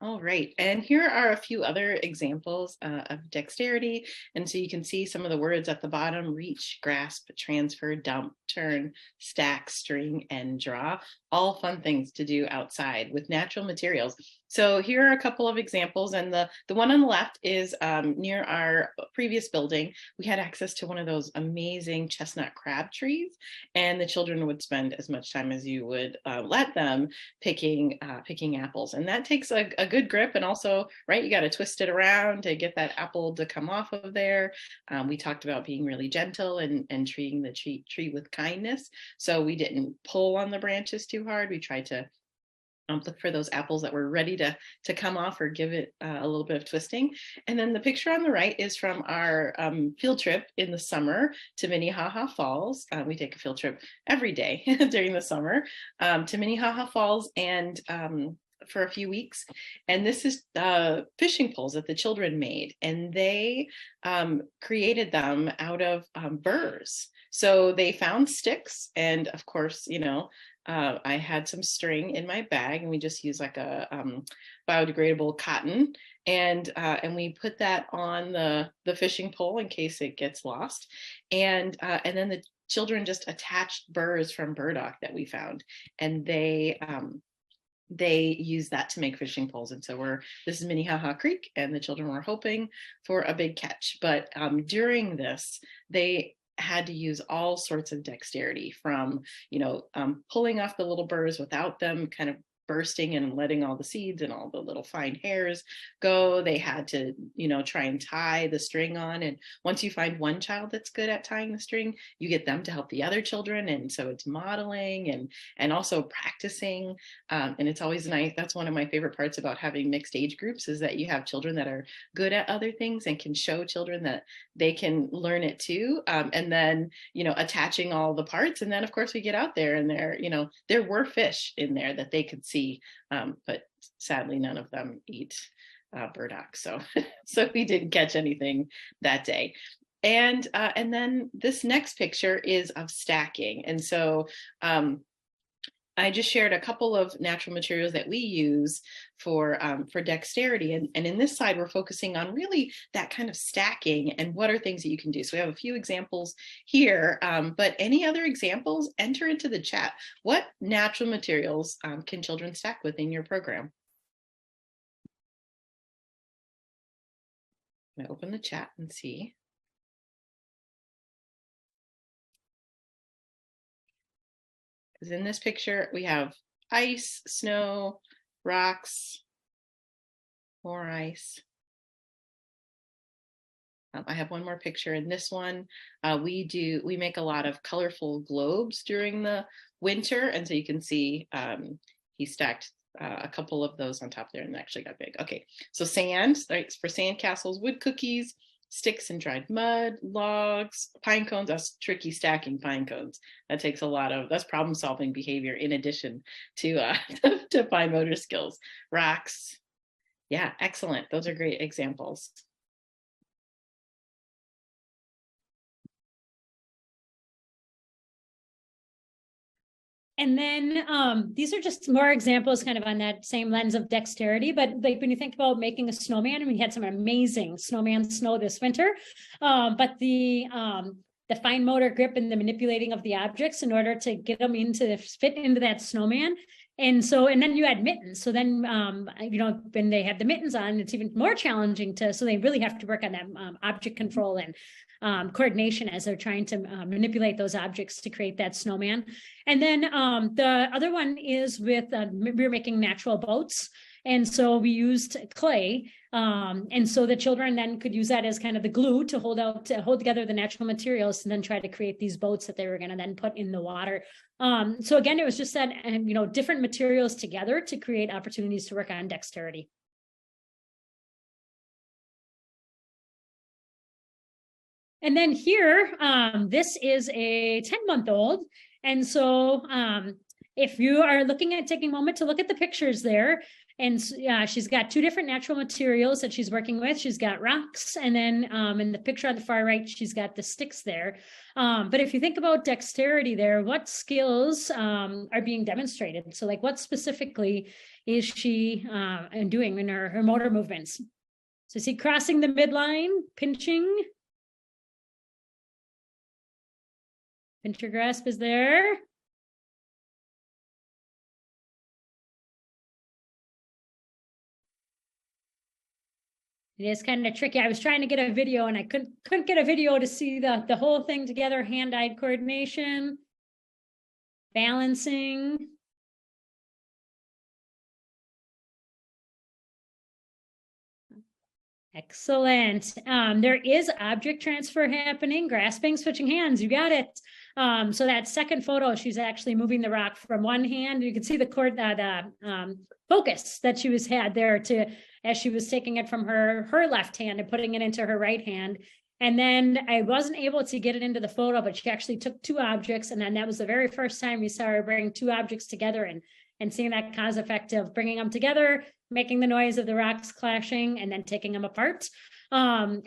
All right, and here are a few other examples of dexterity. And so you can see some of the words at the bottom: reach, grasp, transfer, dump, turn, stack, string, and draw. All fun things to do outside with natural materials. So here are a couple of examples, and the one on the left is near our previous building. We had access to one of those amazing chestnut crab trees, and the children would spend as much time as you would let them picking apples. And that takes a good grip, and also, right, you got to twist it around to get that apple to come off of there. We talked about being really gentle and treating the tree with kindness. So we didn't pull on the branches too hard. We tried to look for those apples that were ready to come off, or give it a little bit of twisting. And then the picture on the right is from our field trip in the summer to Minnehaha Falls. We take a field trip every day during the summer to Minnehaha Falls, and for a few weeks. And this is fishing poles that the children made, and they created them out of burrs. So they found sticks, and of course, I had some string in my bag, and we just used like a biodegradable cotton, and we put that on the fishing pole in case it gets lost, and then the children just attached burrs from burdock that we found, and they use that to make fishing poles. And so this is Minnehaha Creek, and the children were hoping for a big catch. But during this, they had to use all sorts of dexterity, from pulling off the little burrs without them kind of bursting and letting all the seeds and all the little fine hairs go. They had to, try and tie the string on. And once you find one child that's good at tying the string, you get them to help the other children. And so it's modeling and also practicing. And it's always nice. That's one of my favorite parts about having mixed age groups, is that you have children that are good at other things and can show children that they can learn it too. And then, attaching all the parts. And then of course we get out there, and there were fish in there that they could see. But sadly, none of them eat burdock, so we didn't catch anything that day. And then this next picture is of stacking, and so I just shared a couple of natural materials that we use for dexterity, and in this side we're focusing on really that kind of stacking and what are things that you can do. So we have a few examples here, but any other examples, enter into the chat. What natural materials can children stack within your program? I'm gonna open the chat and see. Because in this picture, we have ice, snow, rocks, more ice. I have one more picture in this one. We make a lot of colorful globes during the winter. And so you can see he stacked a couple of those on top there and actually got big. Okay, so sand, right? For sand castles, wood cookies, sticks and dried mud, logs, pine cones. That's tricky stacking pine cones. That takes a lot of, that's problem solving behavior in addition to to fine motor skills. Rocks. Yeah, excellent. Those are great examples. And then these are just more examples kind of on that same lens of dexterity. But like when you think about making a snowman, and we had some amazing snowman snow this winter, but the fine motor grip and the manipulating of the objects in order to get them into fit into that snowman. And so, and then you add mittens. So then, you know, when they have the mittens on, it's even more challenging so they really have to work on that object control and coordination as they're trying to manipulate those objects to create that snowman. And then the other one is with, we were making natural boats. And so we used clay. And so the children then could use that as kind of the glue to hold together the natural materials and then try to create these boats that they were going to then put in the water. So again, it was just that, you know, different materials together to create opportunities to work on dexterity. And then here, this is a 10-month-old. And so if you are looking at taking a moment to look at the pictures there, and she's got two different natural materials that she's working with. She's got rocks, and then in the picture on the far right, she's got the sticks there. But if you think about dexterity there, what skills are being demonstrated? So like what specifically is she doing in her motor movements? So see crossing the midline, pinching. Pincher grasp is there. It is kind of tricky. I was trying to get a video and I couldn't get a video to see the whole thing together. Hand-eye coordination, balancing. Excellent. There is object transfer happening, grasping, switching hands. You got it. So that second photo, she's actually moving the rock from one hand. You can see the focus that she had there as she was taking it from her left hand and putting it into her right hand. And then I wasn't able to get it into the photo, but she actually took two objects. And then that was the very first time we saw her bring two objects together and seeing that cause effect of bringing them together, making the noise of the rocks clashing, and then taking them apart. And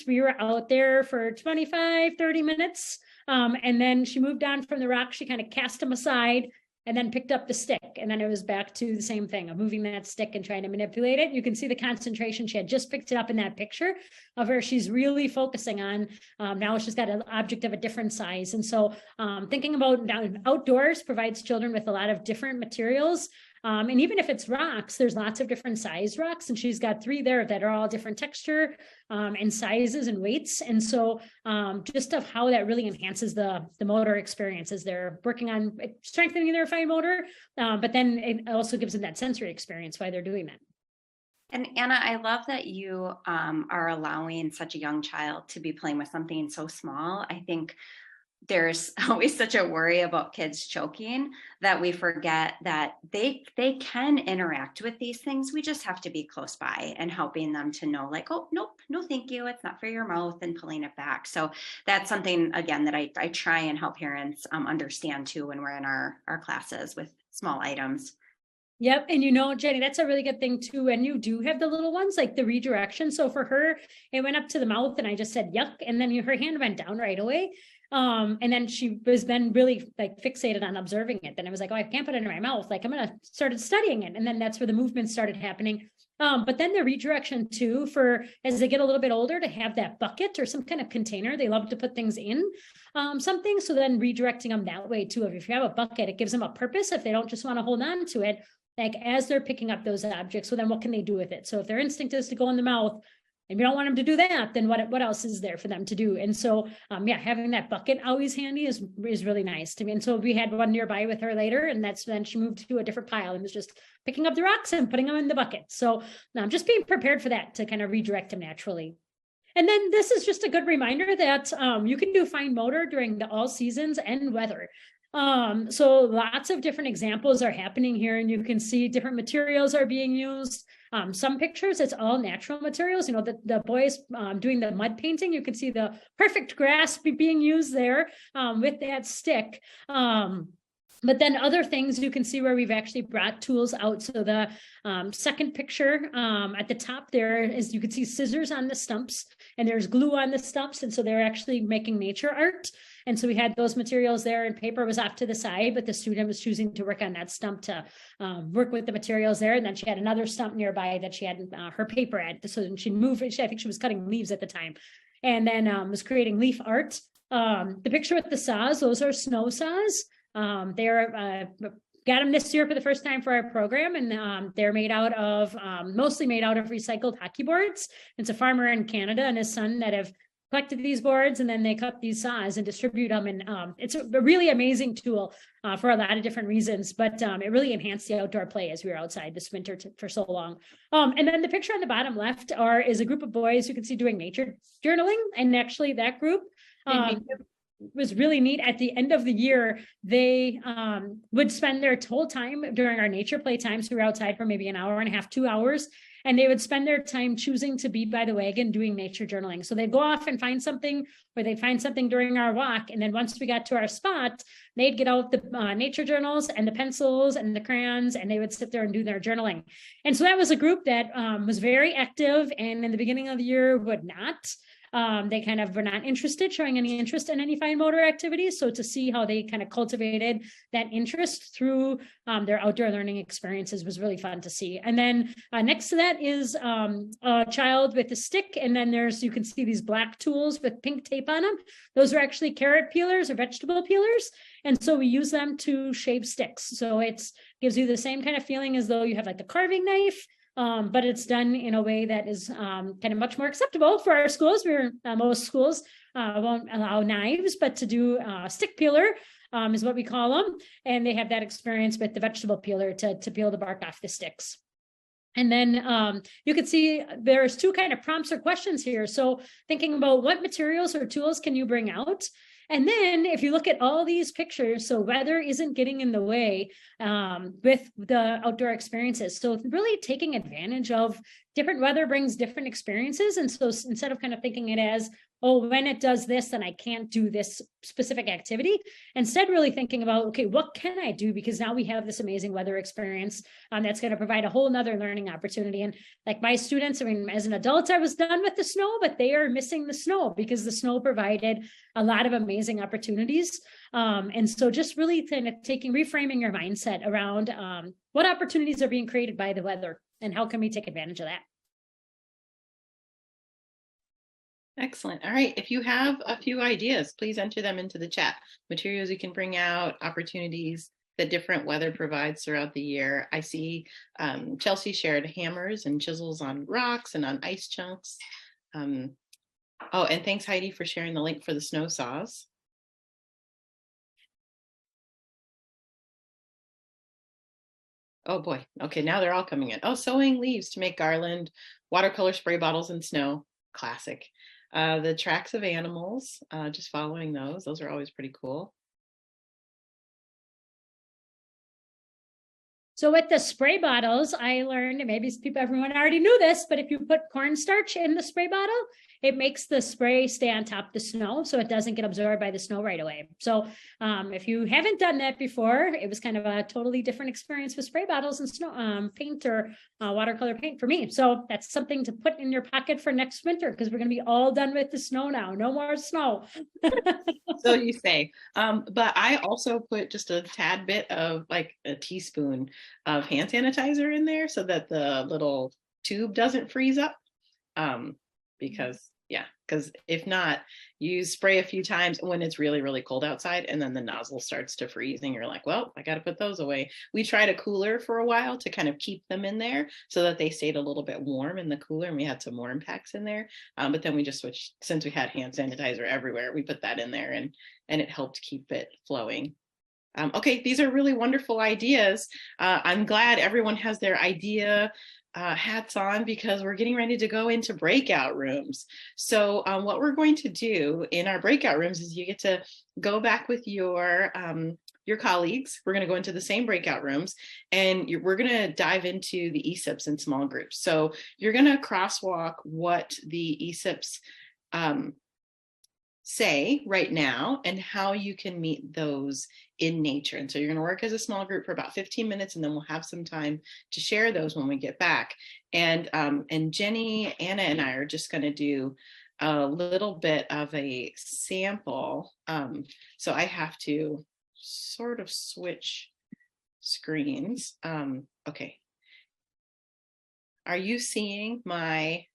we were out there for 25, 30 minutes. And then she moved on from the rock. She kind of cast them aside and then picked up the stick. And then it was back to the same thing of moving that stick and trying to manipulate it. You can see the concentration. She had just picked it up in that picture of her. She's really focusing on, now she's got an object of a different size. And so thinking about outdoors provides children with a lot of different materials. And even if it's rocks, there's lots of different size rocks, and she's got 3 there that are all different texture and sizes and weights. And so just of how that really enhances the motor experience as they're working on strengthening their fine motor, but then it also gives them that sensory experience while they're doing that. And Anna, I love that you are allowing such a young child to be playing with something so small. I think there's always such a worry about kids choking that we forget that they can interact with these things. We just have to be close by and helping them to know, like, oh, nope, no, thank you. It's not for your mouth, and pulling it back. So that's something, again, that I try and help parents understand too when we're in our classes with small items. Yep. And you know, Jenny, that's a really good thing too. And you do have the little ones, like the redirection. So for her, it went up to the mouth and I just said, yuck. And then her hand went down right away. And then she was then really like fixated on observing it. Then I was like, oh, I can't put it in my mouth. Like I'm going to start studying it. And then that's where the movement started happening. But then the redirection too, for as they get a little bit older, to have that bucket or some kind of container, they love to put things in something. So then redirecting them that way too. If you have a bucket, it gives them a purpose. If they don't just want to hold on to it, like as they're picking up those objects, so then what can they do with it? So if their instinct is to go in the mouth, and we don't want them to do that, then what else is there for them to do? And so, yeah, having that bucket always handy is really nice to me. And so we had one nearby with her later, and then she moved to a different pile and was just picking up the rocks and putting them in the bucket. So just being prepared for that to kind of redirect them naturally. And then this is just a good reminder that you can do fine motor during all seasons and weather. So lots of different examples are happening here, and you can see different materials are being used. Some pictures, it's all natural materials. You know, the boys doing the mud painting, you can see the perfect grass being used there with that stick. But then other things you can see where we've actually brought tools out. So the second picture at the top there is, you can see scissors on the stumps, and there's glue on the stumps. And so they're actually making nature art. And so we had those materials there, and paper was off to the side, but the student was choosing to work on that stump to work with the materials there. And then she had another stump nearby that she had her paper at. So she moved, I think she was cutting leaves at the time, and then was creating leaf art. The picture with the saws, those are snow saws. They're got them this year for the first time for our program, and they're made out of mostly made out of recycled hockey boards. It's a farmer in Canada and his son that have collected these boards, and then they cut these saws and distribute them. And it's a really amazing tool for a lot of different reasons, but it really enhanced the outdoor play as we were outside this winter for so long. And then the picture on the bottom left is a group of boys you can see doing nature journaling, and actually that group was really neat. At the end of the year, they would spend their whole time during our nature play times. We were outside for maybe an hour and a half, 2 hours, and they would spend their time choosing to be by the wagon doing nature journaling. So they'd go off and find something, or they'd find something during our walk. And then once we got to our spot, they'd get out the nature journals and the pencils and the crayons, and they would sit there and do their journaling. And so that was a group that was very active, and in the beginning of the year would not. They kind of were not interested, showing any interest in any fine motor activities. So to see how they kind of cultivated that interest through their outdoor learning experiences was really fun to see. And then next to that is a child with a stick. And then you can see these black tools with pink tape on them. Those are actually carrot peelers or vegetable peelers. And so we use them to shave sticks. So it gives you the same kind of feeling as though you have like a carving knife. But it's done in a way that is kind of much more acceptable for our schools. Most schools won't allow knives, but to do stick peeler is what we call them. And they have that experience with the vegetable peeler to peel the bark off the sticks. And then you can see there's two kind of prompts or questions here. So thinking about what materials or tools can you bring out? And then if you look at all these pictures, so weather isn't getting in the way with the outdoor experiences. So really taking advantage of different weather brings different experiences. And so instead of kind of thinking it as, oh, when it does this, then I can't do this specific activity. Instead, really thinking about, okay, what can I do? Because now we have this amazing weather experience that's going to provide a whole nother learning opportunity. And like my students, I mean, as an adult, I was done with the snow, but they are missing the snow because the snow provided a lot of amazing opportunities. And so just really kind of reframing your mindset around what opportunities are being created by the weather and how can we take advantage of that? Excellent. All right. If you have a few ideas, please enter them into the chat. Materials you can bring out, opportunities that different weather provides throughout the year. I see Chelsea shared hammers and chisels on rocks and on ice chunks. Oh, and thanks, Heidi, for sharing the link for the snow saws. Oh boy. Okay, now they're all coming in. Oh, sewing leaves to make garland, watercolor spray bottles and snow. Classic. The tracks of animals, just following those. Those are always pretty cool. So with the spray bottles, I learned, and maybe everyone already knew this, but if you put cornstarch in the spray bottle, it makes the spray stay on top of the snow so it doesn't get absorbed by the snow right away. So if you haven't done that before, it was kind of a totally different experience with spray bottles and snow paint or watercolor paint for me. So that's something to put in your pocket for next winter because we're going to be all done with the snow now. No more snow. So you say, but I also put just a tad bit of like a teaspoon of hand sanitizer in there so that the little tube doesn't freeze up. Because if not, you spray a few times when it's really, really cold outside and then the nozzle starts to freeze and you're like, well, I got to put those away. We tried a cooler for a while to kind of keep them in there so that they stayed a little bit warm in the cooler, and we had some warm packs in there. But then we just switched, since we had hand sanitizer everywhere, we put that in there and it helped keep it flowing. Okay, these are really wonderful ideas. I'm glad everyone has their idea hats on because we're getting ready to go into breakout rooms. So what we're going to do in our breakout rooms is you get to go back with your colleagues. We're going to go into the same breakout rooms, and we're going to dive into the ESIPs in small groups. So you're going to crosswalk what the ESIPs say right now and how you can meet those in nature. And so you're going to work as a small group for about 15 minutes, and then we'll have some time to share those when we get back. And Jenny, Anna, and I are just going to do a little bit of a sample. So I have to sort of switch screens. Okay. Are you seeing my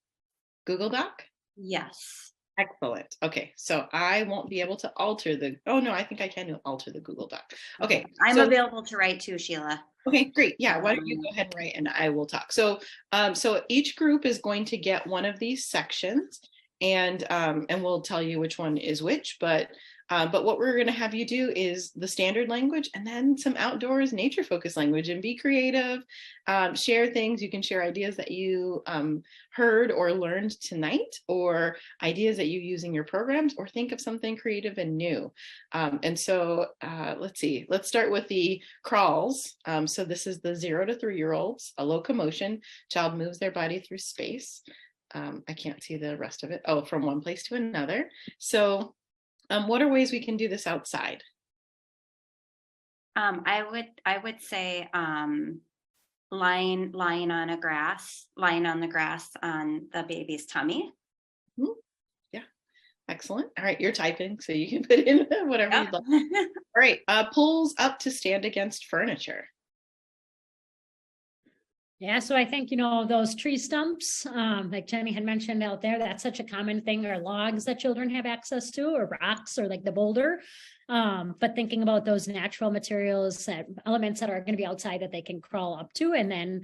Google Doc? Yes. Excellent. Okay, so I won't be able to alter the, oh no, I think I can alter the Google Doc. Okay. I'm so, available to write too, Sheila. Okay, great. Yeah, why don't you go ahead and write and I will talk. So so each group is going to get one of these sections, and we'll tell you which one is which, but what we're going to have you do is the standard language and then some outdoors nature focused language, and be creative, share things. You can share ideas that you heard or learned tonight, or ideas that you use in your programs, or think of something creative and new. And so let's see, let's start with the crawls. So this is the 0 to 3 year olds, a locomotion. Child moves their body through space. I can't see the rest of it. Oh, from one place to another. So what are ways we can do this outside? I would say lying on the grass on the baby's tummy. Mm-hmm. Yeah, excellent. All right, you're typing, so you can put in whatever you'd like. All right, pulls up to stand against furniture. Yeah, so I think, those tree stumps, like Jenny had mentioned out there, that's such a common thing, or logs that children have access to, or rocks, or like the boulder. But thinking about those natural materials, elements that are going to be outside that they can crawl up to, and then,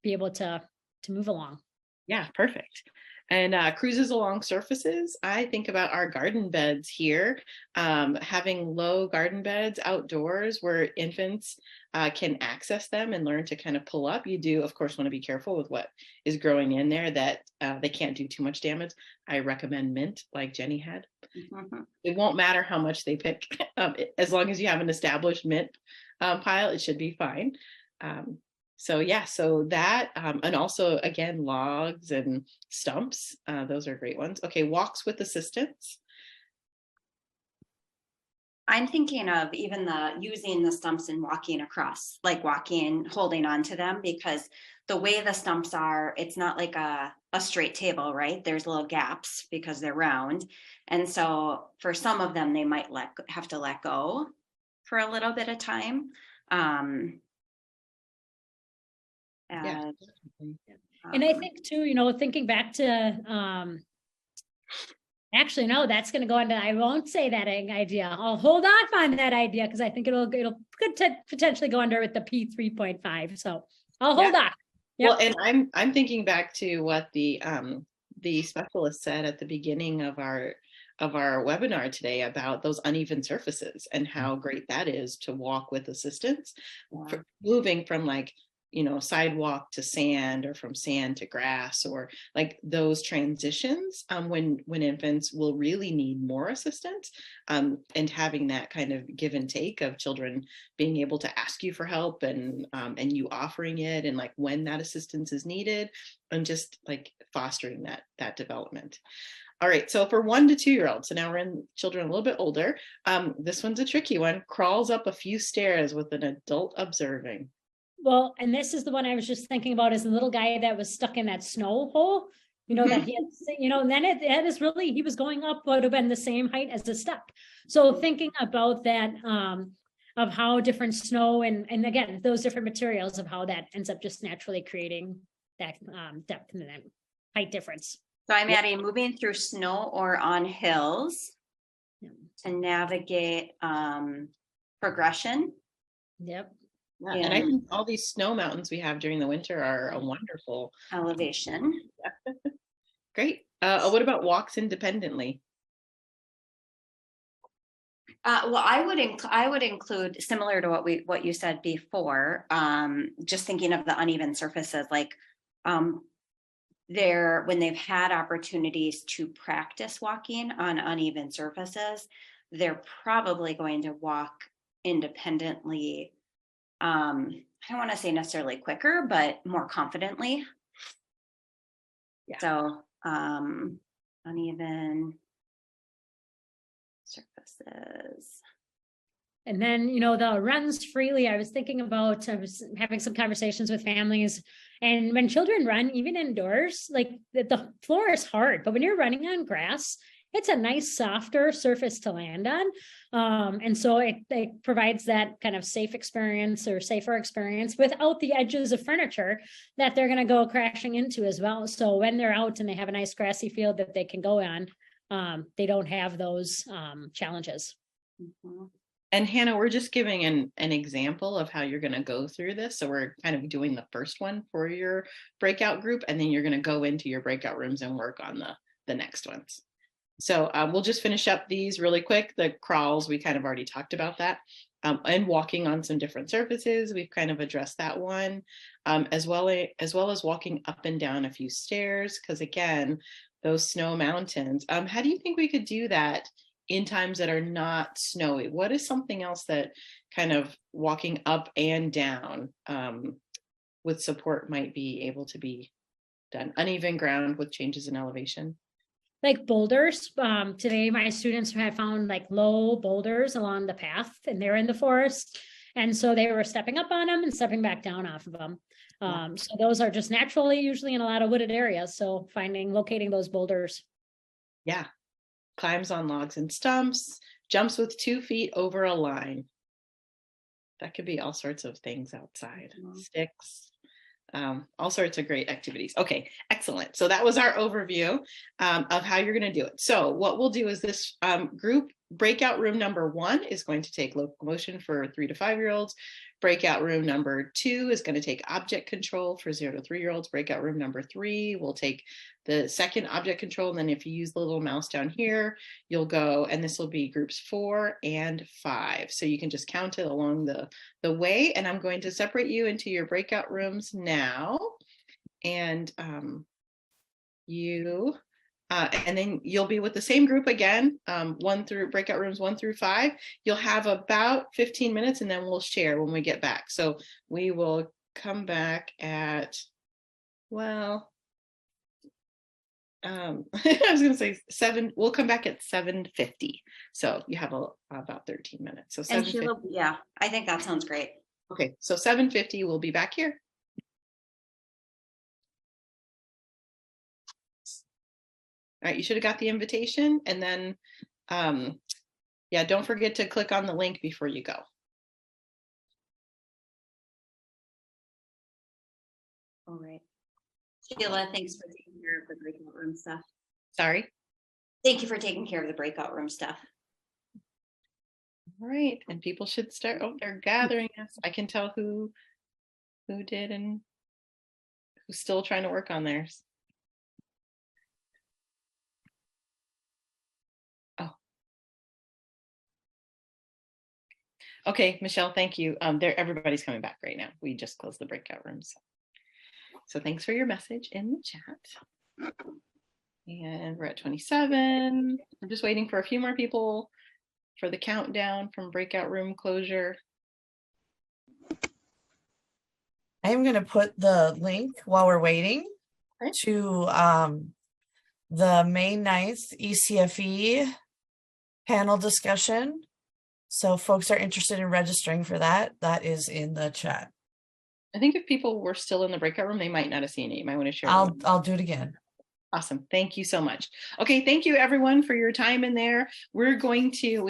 be able to move along. Yeah, perfect. And cruises along surfaces. I think about our garden beds here, having low garden beds outdoors where infants can access them and learn to kind of pull up. You do, of course, want to be careful with what is growing in there, that they can't do too much damage. I recommend mint, like Jenny had. Mm-hmm. It won't matter how much they pick. As long as you have an established mint pile, it should be fine. So yeah, so that, and also again, logs and stumps, those are great ones. Okay, walks with assistance. I'm thinking of even using the stumps and walking across, like walking, holding on to them, because the way the stumps are, it's not like a straight table, right? There's little gaps because they're round. And so for some of them, they might have to let go for a little bit of time. Yeah. And I think too, thinking back to, actually, no, that's going to go into, I won't say that idea. I'll hold off on that idea because I think it'll could potentially go under with the P3.5. So I'll hold off. Yep. Well, and I'm thinking back to what the specialist said at the beginning of our webinar today about those uneven surfaces and how great that is to walk with assistance, for moving from sidewalk to sand, or from sand to grass, or like those transitions when infants will really need more assistance, and having that kind of give and take of children being able to ask you for help, and you offering it, and like when that assistance is needed, and just like fostering that development. All right, so for 1 to 2 year olds, so now we're in children a little bit older, this one's a tricky one. Crawls up a few stairs with an adult observing. Well, and this is the one I was just thinking about, is the little guy that was stuck in that snow hole, that he had, and then it is really, he was going up, would have been the same height as the step. So thinking about that, of how different snow and again, those different materials, of how that ends up just naturally creating that depth and then height difference. So I'm adding moving through snow or on hills to navigate progression. Yep. Yeah, and I think all these snow mountains we have during the winter are a wonderful elevation. Great. What about walks independently? Well, I would include, similar to what you said before, just thinking of the uneven surfaces, like when they've had opportunities to practice walking on uneven surfaces, they're probably going to walk independently. I don't want to say necessarily quicker, but more confidently. Yeah. So uneven surfaces. And then, the runs freely, I was thinking about, I was having some conversations with families, and when children run, even indoors, like the floor is hard, but when you're running on grass, it's a nice, softer surface to land on. And so it provides that kind of safe experience or safer experience without the edges of furniture that they're going to go crashing into as well. So when they're out and they have a nice grassy field that they can go on, they don't have those challenges. Mm-hmm. And Hannah, we're just giving an example of how you're going to go through this. So we're kind of doing the first one for your breakout group, and then you're going to go into your breakout rooms and work on the next ones. So we'll just finish up these really quick. The crawls, we kind of already talked about that. And walking on some different surfaces, we've kind of addressed that one, as well as walking up and down a few stairs, because again, those snow mountains. How do you think we could do that in times that are not snowy? What is something else that kind of walking up and down with support might be able to be done? Uneven ground with changes in elevation. Like boulders. Today, my students have found like low boulders along the path, and they're in the forest. And so they were stepping up on them and stepping back down off of them. So those are just naturally usually in a lot of wooded areas. So locating those boulders. Yeah. Climbs on logs and stumps, jumps with 2 feet over a line. That could be all sorts of things outside. Sticks. All sorts of great activities. Okay, excellent. So that was our overview of how you're going to do it. So what we'll do is this group breakout room number 1 is going to take locomotion for 3 to 5 year olds. Breakout room number 2 is going to take object control for 0 to 3 year olds. Breakout room number 3 will take the second object control. And then if you use the little mouse down here, you'll go, and this will be groups 4 and 5. So you can just count it along the way. And I'm going to separate you into your breakout rooms now. And and then you'll be with the same group again, breakout rooms 1 through 5. You'll have about 15 minutes, and then we'll share when we get back. So we will come back at, well, I was going to say 7. We'll come back at 7:50. So you have about 13 minutes. So 7:50. Yeah, I think that sounds great. Okay, so 7:50, we'll be back here. All right, you should have got the invitation, and then, yeah, don't forget to click on the link before you go. All right. Sheila, thanks for taking care of the breakout room stuff. Sorry? Thank you for taking care of the breakout room stuff. All right, and people should start, they're gathering us. I can tell who did and who's still trying to work on theirs. Okay, Michelle, thank you. Everybody's coming back right now. We just closed the breakout rooms. So thanks for your message in the chat. And we're at 27. I'm just waiting for a few more people for the countdown from breakout room closure. I'm going to put the link while we're waiting to the May 9th ECFE panel discussion. So folks are interested in registering for that. That is in the chat. I think if people were still in the breakout room, they might not have seen it. You might want to share. I'll do it again. Awesome. Thank you so much. Okay. Thank you everyone for your time in there. We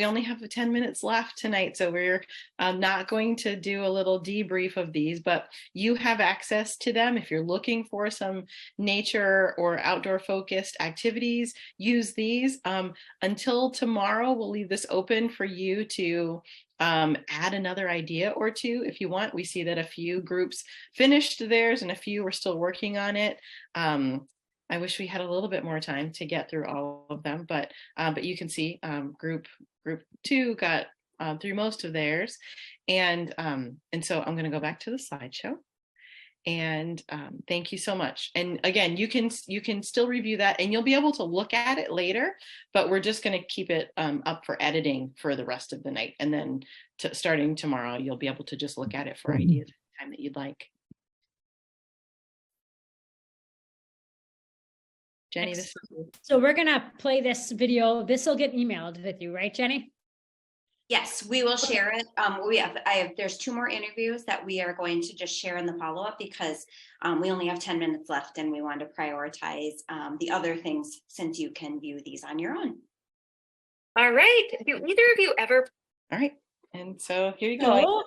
only have 10 minutes left tonight. So we're not going to do a little debrief of these, but you have access to them. If you're looking for some nature or outdoor focused activities, use these. Until tomorrow, we'll leave this open for you to add another idea or two if you want. We see that a few groups finished theirs and a few are still working on it. I wish we had a little bit more time to get through all of them, but you can see group 2 got through most of theirs, and so I'm going to go back to the slideshow. And thank you so much. And again, you can still review that, and you'll be able to look at it later, but we're just going to keep it up for editing for the rest of the night. And then starting tomorrow, you'll be able to just look at it for ideas time that you'd like. Jenny, this is... So we're going to play this video. This will get emailed with you, right, Jenny? Yes, we will share it. There's 2 more interviews that we are going to just share in the follow-up, because we only have 10 minutes left, and we want to prioritize the other things, since you can view these on your own. All right. Do either of you ever? All right. And so here you go.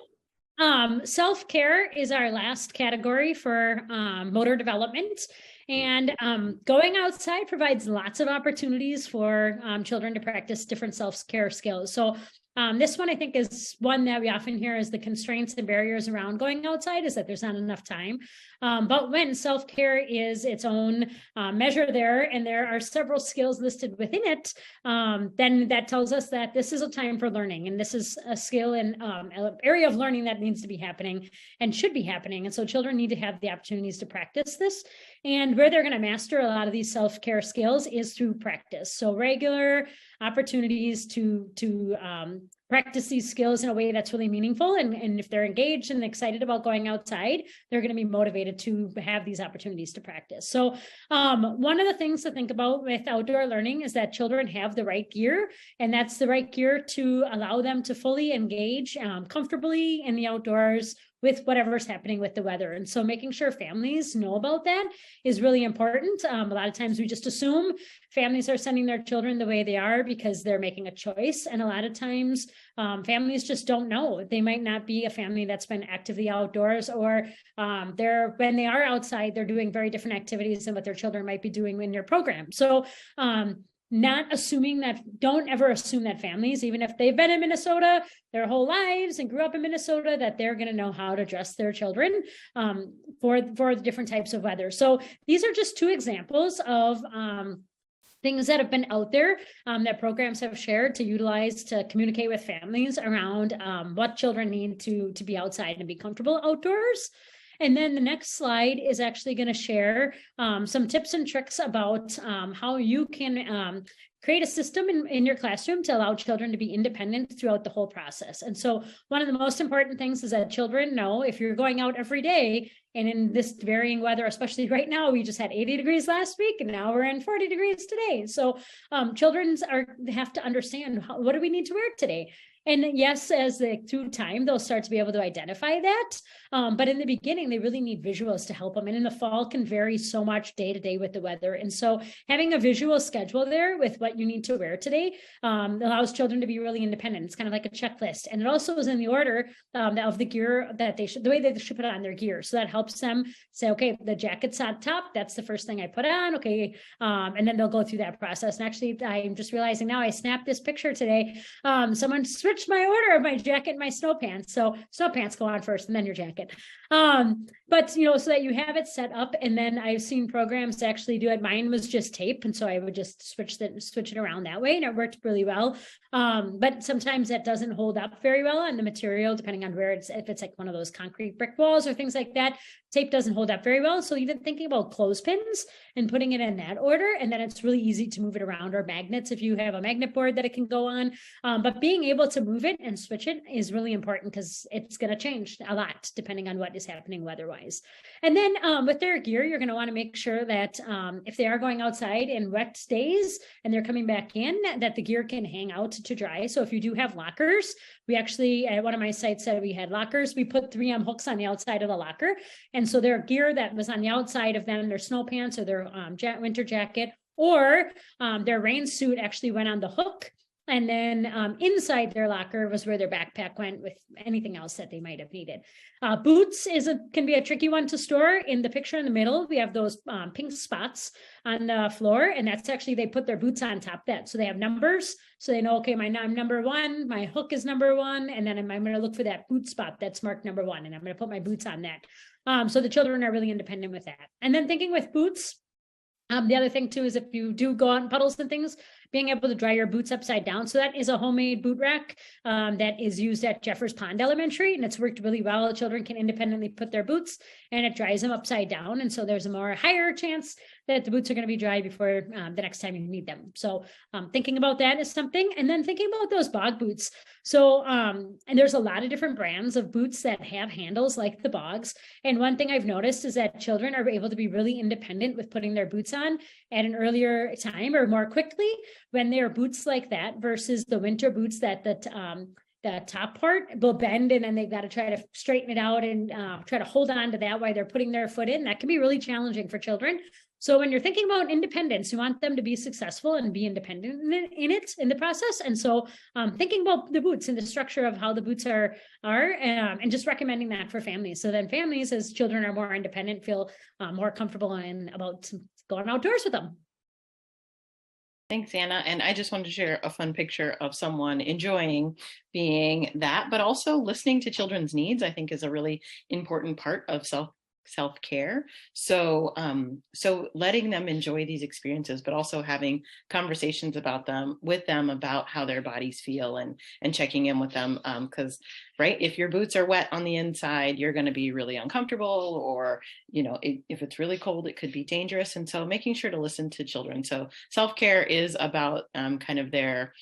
Self-care is our last category for motor development. And going outside provides lots of opportunities for children to practice different self-care skills. So this one, I think, is one that we often hear as the constraints and barriers around going outside, is that there's not enough time. But when self-care is its own measure there, and there are several skills listed within it, then that tells us that this is a time for learning. And this is a skill and an area of learning that needs to be happening and should be happening. And so children need to have the opportunities to practice this. And where they're going to master a lot of these self-care skills is through practice. So regular opportunities to practice these skills in a way that's really meaningful. And if they're engaged and excited about going outside, they're going to be motivated to have these opportunities to practice. So one of the things to think about with outdoor learning is that children have the right gear, and that's the right gear to allow them to fully engage comfortably in the outdoors with whatever's happening with the weather. And so making sure families know about that is really important. A lot of times we just assume families are sending their children the way they are because they're making a choice. And a lot of times families just don't know. They might not be a family that's been actively outdoors, or when they are outside, they're doing very different activities than what their children might be doing in your program. So don't ever assume that families, even if they've been in Minnesota their whole lives and grew up in Minnesota, that they're going to know how to dress their children for the different types of weather. So these are just 2 examples of things that have been out there that programs have shared to utilize to communicate with families around what children need to be outside and be comfortable outdoors. And then the next slide is actually going to share some tips and tricks about how you can create a system in your classroom to allow children to be independent throughout the whole process. And so one of the most important things is that children know, if you're going out every day, and in this varying weather, especially right now, we just had 80 degrees last week, and now we're in 40 degrees today. So children have to understand, what do we need to wear today? And yes, through time, they'll start to be able to identify that. But in the beginning, they really need visuals to help them. And in the fall can vary so much day to day with the weather. And so having a visual schedule there with what you need to wear today allows children to be really independent. It's kind of like a checklist. And it also is in the order of the gear that the way they should put on their gear. So that helps them say, okay, the jacket's on top. That's the first thing I put on. Okay. And then they'll go through that process. And actually, I'm just realizing now I snapped this picture today. Someone switched my order of my jacket and my snow pants. So snow pants go on first and then your jacket. But so that you have it set up. And then I've seen programs actually do it. Mine was just tape. And so I would just switch it around that way. And it worked really well. But sometimes that doesn't hold up very well on the material, depending on where if it's like one of those concrete brick walls or things like that, tape doesn't hold up very well. So even thinking about clothespins and putting it in that order, and then it's really easy to move it around, or magnets if you have a magnet board that it can go on. But being able to move it and switch it is really important, because it's going to change a lot depending on what is happening weather-wise. And then with their gear, you're going to want to make sure that if they are going outside in wet days and they're coming back in, that the gear can hang out to dry. So if you do have lockers, we actually, at one of my sites said we had lockers, we put 3M hooks on the outside of the locker. And so their gear that was on the outside of them, their snow pants or their winter jacket or their rain suit, actually went on the hook. And then inside their locker was where their backpack went with anything else that they might have needed. Boots can be a tricky one to store. In the picture in the middle, we have those pink spots on the floor, and that's actually, they put their boots on top of that. So they have numbers, so they know, okay, I'm number 1, my hook is number 1, and then I'm going to look for that boot spot that's marked number 1, and I'm going to put my boots on that. So the children are really independent with that. And then thinking with boots, The other thing too is if you do go out in puddles and things, being able to dry your boots upside down. So that is a homemade boot rack that is used at Jeffers Pond Elementary, and it's worked really well. Children can independently put their boots, and it dries them upside down. And so there's a higher chance that the boots are going to be dry before the next time you need them. So thinking about that is something. And then thinking about those bog boots. So, and there's a lot of different brands of boots that have handles like the Bogs. And one thing I've noticed is that children are able to be really independent with putting their boots on at an earlier time or more quickly when they're boots like that versus the winter boots that the top part will bend, and then they've got to try to straighten it out and try to hold on to that while they're putting their foot in. That can be really challenging for children. So when you're thinking about independence, you want them to be successful and be independent in the process. And so thinking about the boots and the structure of how the boots are and just recommending that for families. So then families, as children are more independent, feel more comfortable and about going outdoors with them. Thanks, Anna. And I just wanted to share a fun picture of someone enjoying being that, but also listening to children's needs, I think is a really important part of self-care. So letting them enjoy these experiences, but also having conversations with them about how their bodies feel and checking in with them. Because right, if your boots are wet on the inside, you're going to be really uncomfortable, or if it's really cold, it could be dangerous. And so making sure to listen to children. So self-care is about kind of their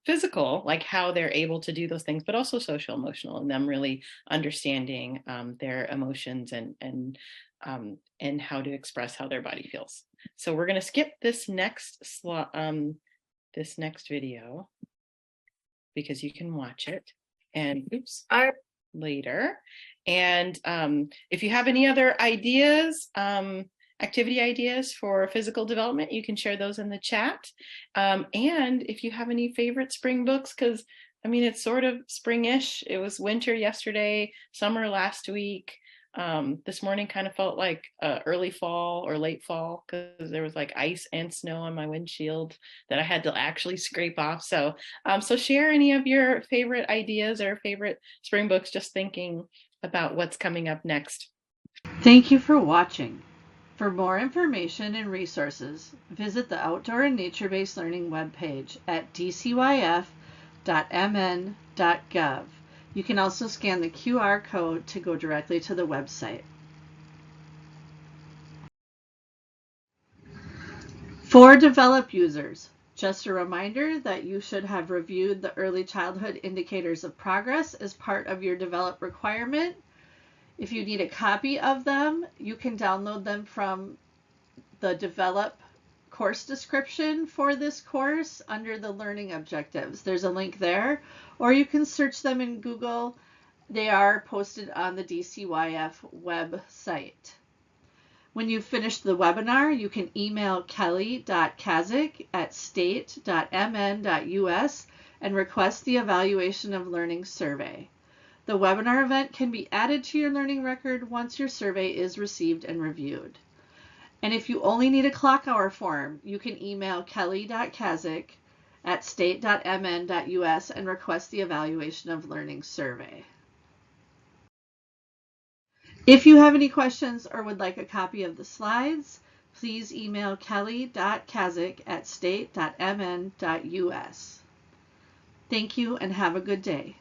physical, like how they're able to do those things, but also social emotional, and them really understanding their emotions and how to express how their body feels. So we're going to skip this next video because you can watch it and later. And if you have any other ideas, activity ideas for physical development, you can share those in the chat. And if you have any favorite spring books, because it's sort of springish. It was winter yesterday, summer last week. This morning kind of felt like early fall or late fall because there was like ice and snow on my windshield that I had to actually scrape off. So share any of your favorite ideas or favorite spring books, just thinking about what's coming up next. Thank you for watching. For more information and resources, visit the Outdoor and Nature-Based Learning webpage at dcyf.mn.gov. You can also scan the QR code to go directly to the website. For develop users, just a reminder that you should have reviewed the Early Childhood Indicators of Progress as part of your develop requirement. If you need a copy of them, you can download them from the develop course description for this course under the learning objectives. There's a link there, or you can search them in Google. They are posted on the DCYF website. When you've finished the webinar, you can email kelly.kazik@state.mn.us and request the Evaluation of Learning survey. The webinar event can be added to your learning record once your survey is received and reviewed. And if you only need a clock hour form, you can email kelly.kazik@state.mn.us and request the Evaluation of Learning survey. If you have any questions or would like a copy of the slides, please email kelly.kazik@state.mn.us. Thank you and have a good day.